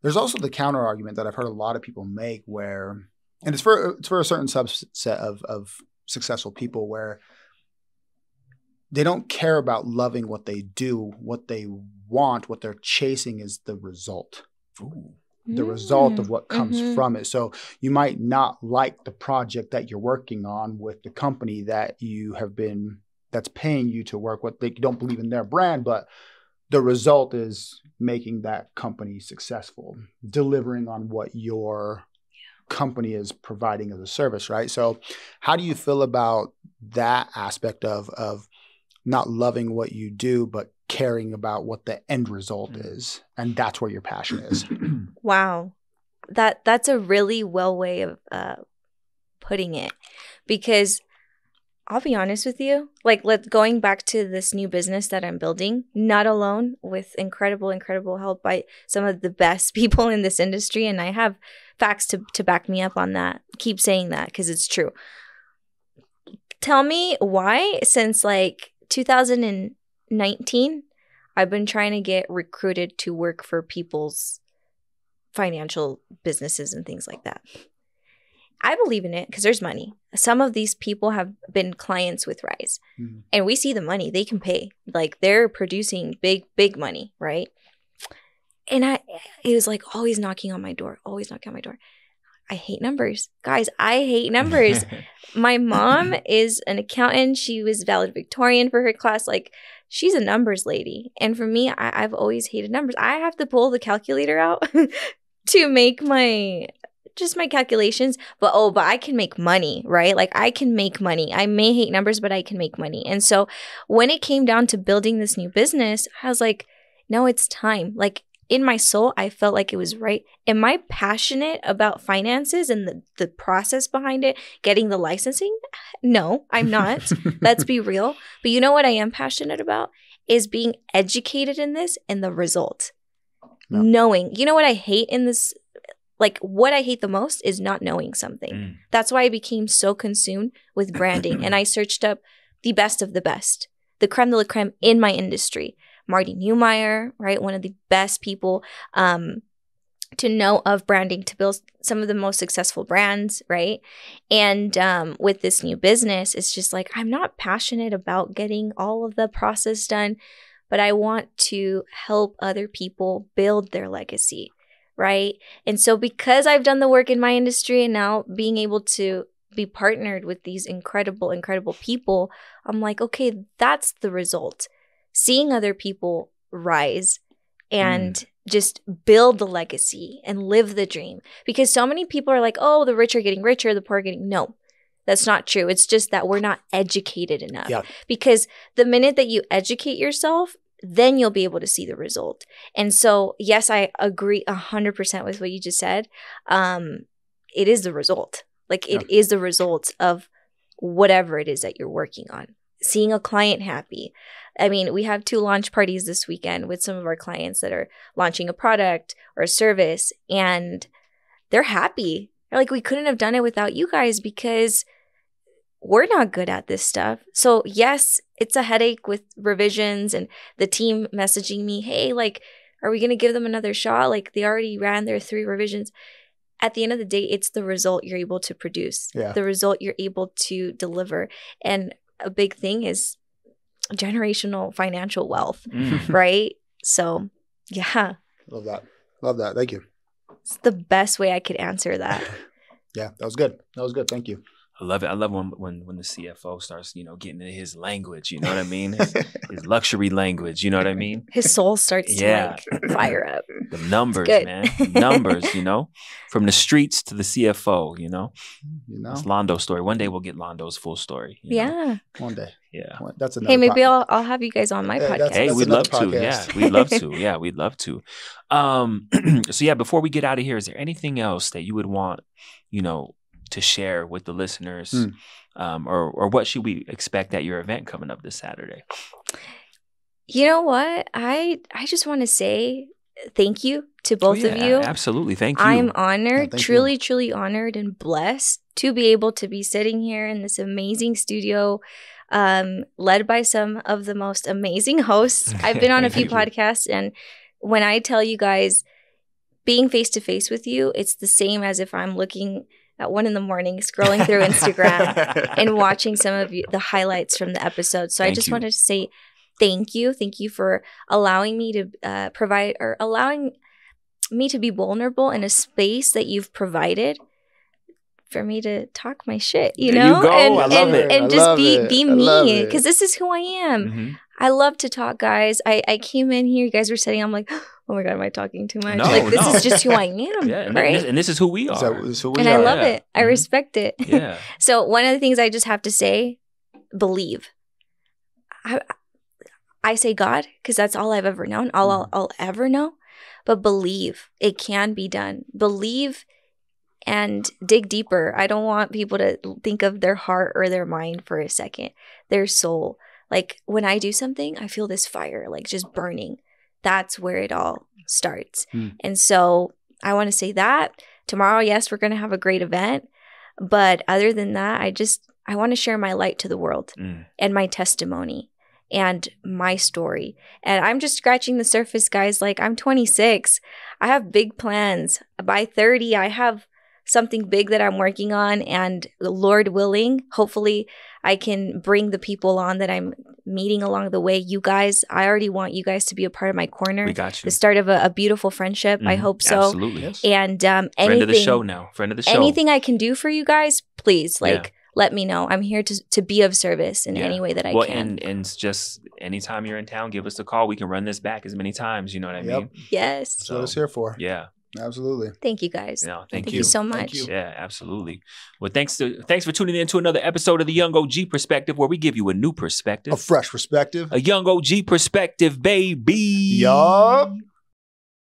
Speaker 2: There's also the counter argument that I've heard a lot of people make where, and it's for a certain subset of successful people where they don't care about loving what they do. What they want, what they're chasing is the result.
Speaker 1: Ooh.
Speaker 2: The result of what comes from it. So you might not like the project that you're working on with the company that that's paying you to work with. They don't believe in their brand, but the result is making that company successful, delivering on what your company is providing as a service, right? So how do you feel about that aspect of not loving what you do, but caring about what the end result is? And that's where your passion is.
Speaker 3: Wow. That's a really well way of putting it, because I'll be honest with you, like going back to this new business that I'm building, not alone, with incredible help by some of the best people in this industry. And I have facts to back me up on that. Keep saying that because it's true. Tell me why, since like 2019, I've been trying to get recruited to work for people's financial businesses and things like that. I believe in it because there's money. Some of these people have been clients with Rise, and we see the money they can pay. Like they're producing big money, right? And it was like always knocking on my door. I hate numbers. Guys, I hate numbers. My mom is an accountant. She was valedictorian for her class. Like, she's a numbers lady. And for me, I've always hated numbers. I have to pull the calculator out to make my calculations. But I can make money, right? Like, I can make money. I may hate numbers, but I can make money. And so when it came down to building this new business, I was like, no, it's time. Like, in my soul, I felt like it was right. Am I passionate about finances and the process behind it, getting the licensing? No, I'm not. Let's be real. But you know what I am passionate about is being educated in this and the result. No. Knowing. You know what I hate in this? Like, what I hate the most is not knowing something. That's why I became so consumed with branding. And I searched up the best of the best, the creme de la creme in my industry. Marty Neumeier, right? One of the best people to know of branding, to build some of the most successful brands, right? And with this new business, it's just like, I'm not passionate about getting all of the process done, but I want to help other people build their legacy, right? And so because I've done the work in my industry and now being able to be partnered with these incredible people, I'm like, okay, that's the result. Seeing other people rise and just build the legacy and live the dream. Because so many people are like, oh, the rich are getting richer, the poor are getting, no, that's not true. It's just that we're not educated enough. Yeah. Because the minute that you educate yourself, then you'll be able to see the result. And so, yes, I agree 100% with what you just said. It is the result. Like it is the result of whatever it is that you're working on. Seeing a client happy. I mean, we have 2 launch parties this weekend with some of our clients that are launching a product or a service, and they're happy. They're like, we couldn't have done it without you guys because we're not good at this stuff. So yes, it's a headache with revisions and the team messaging me, hey, like, are we going to give them another shot? Like they already ran their 3 revisions. At the end of the day, it's the result you're able to produce, the result you're able to deliver. And a big thing is generational financial wealth, right? So, yeah.
Speaker 2: Love that. Love that. Thank you.
Speaker 3: It's the best way I could answer that.
Speaker 2: Yeah, that was good. That was good. Thank you.
Speaker 1: I love it. I love when the CFO starts, getting into his language, you know what I mean? His luxury language, you know what I mean?
Speaker 3: His soul starts to fire up.
Speaker 1: The numbers, man. Numbers, from the streets to the CFO, That's Londo's story. One day we'll get Londo's full story.
Speaker 2: One day.
Speaker 1: Yeah.
Speaker 2: That's another
Speaker 3: Hey, maybe I'll have you guys on my podcast.
Speaker 1: Hey, we'd love to. Yeah, we'd love to. Yeah, we'd love to. So yeah, before we get out of here, is there anything else that you would want, to share with the listeners, or what should we expect at your event coming up this Saturday?
Speaker 3: You know what? I just want to say thank you to both of you.
Speaker 1: Absolutely. Thank you.
Speaker 3: I'm honored, truly honored and blessed to be able to be sitting here in this amazing studio, led by some of the most amazing hosts. I've been on a few podcasts, and when I tell you guys, being face to face with you, it's the same as if I'm looking at 1 a.m, scrolling through Instagram and watching some of the highlights from the episode. So I just wanted to say thank you. Thank you for allowing me to allowing me to be vulnerable in a space that you've provided for me to talk my shit,
Speaker 1: There you go. I love it.
Speaker 3: And just be me, because this is who I am. Mm-hmm. I love to talk, guys. I came in here, you guys were sitting, I'm like, oh my God, am I talking too much? This is just who I am, right?
Speaker 1: And this is who we are.
Speaker 3: I love it. I respect it. Yeah. So one of the things I just have to say, believe. I say God, because that's all I've ever known, all I'll ever know. But believe. It can be done. Believe and dig deeper. I don't want people to think of their heart or their mind for a second. Their soul. Like when I do something, I feel this fire, like just burning. That's where it all starts. And so I want to say that tomorrow, yes, we're going to have a great event. But other than that, I want to share my light to the world and my testimony and my story. And I'm just scratching the surface, guys. Like I'm 26. I have big plans. By 30, I have something big that I'm working on, and Lord willing, hopefully I can bring the people on that I'm meeting along the way. You guys, I already want you guys to be a part of my corner.
Speaker 1: We got you.
Speaker 3: The start of a beautiful friendship. I hope so.
Speaker 1: Absolutely. Yes.
Speaker 3: And
Speaker 1: friend of the show now. Friend of the show.
Speaker 3: Anything I can do for you guys, please, let me know. I'm here to be of service in any way that I can.
Speaker 1: And just anytime you're in town, give us a call. We can run this back as many times. You know what I mean?
Speaker 3: Yes.
Speaker 2: That's what it's here for.
Speaker 1: Yeah.
Speaker 2: Absolutely.
Speaker 3: Thank you, guys.
Speaker 1: No,
Speaker 3: thank you so much.
Speaker 1: Yeah, absolutely. Well, thanks for tuning in to another episode of the Young OG Perspective, where we give you a new perspective.
Speaker 2: A fresh perspective.
Speaker 1: A Young OG perspective, baby.
Speaker 2: Yup.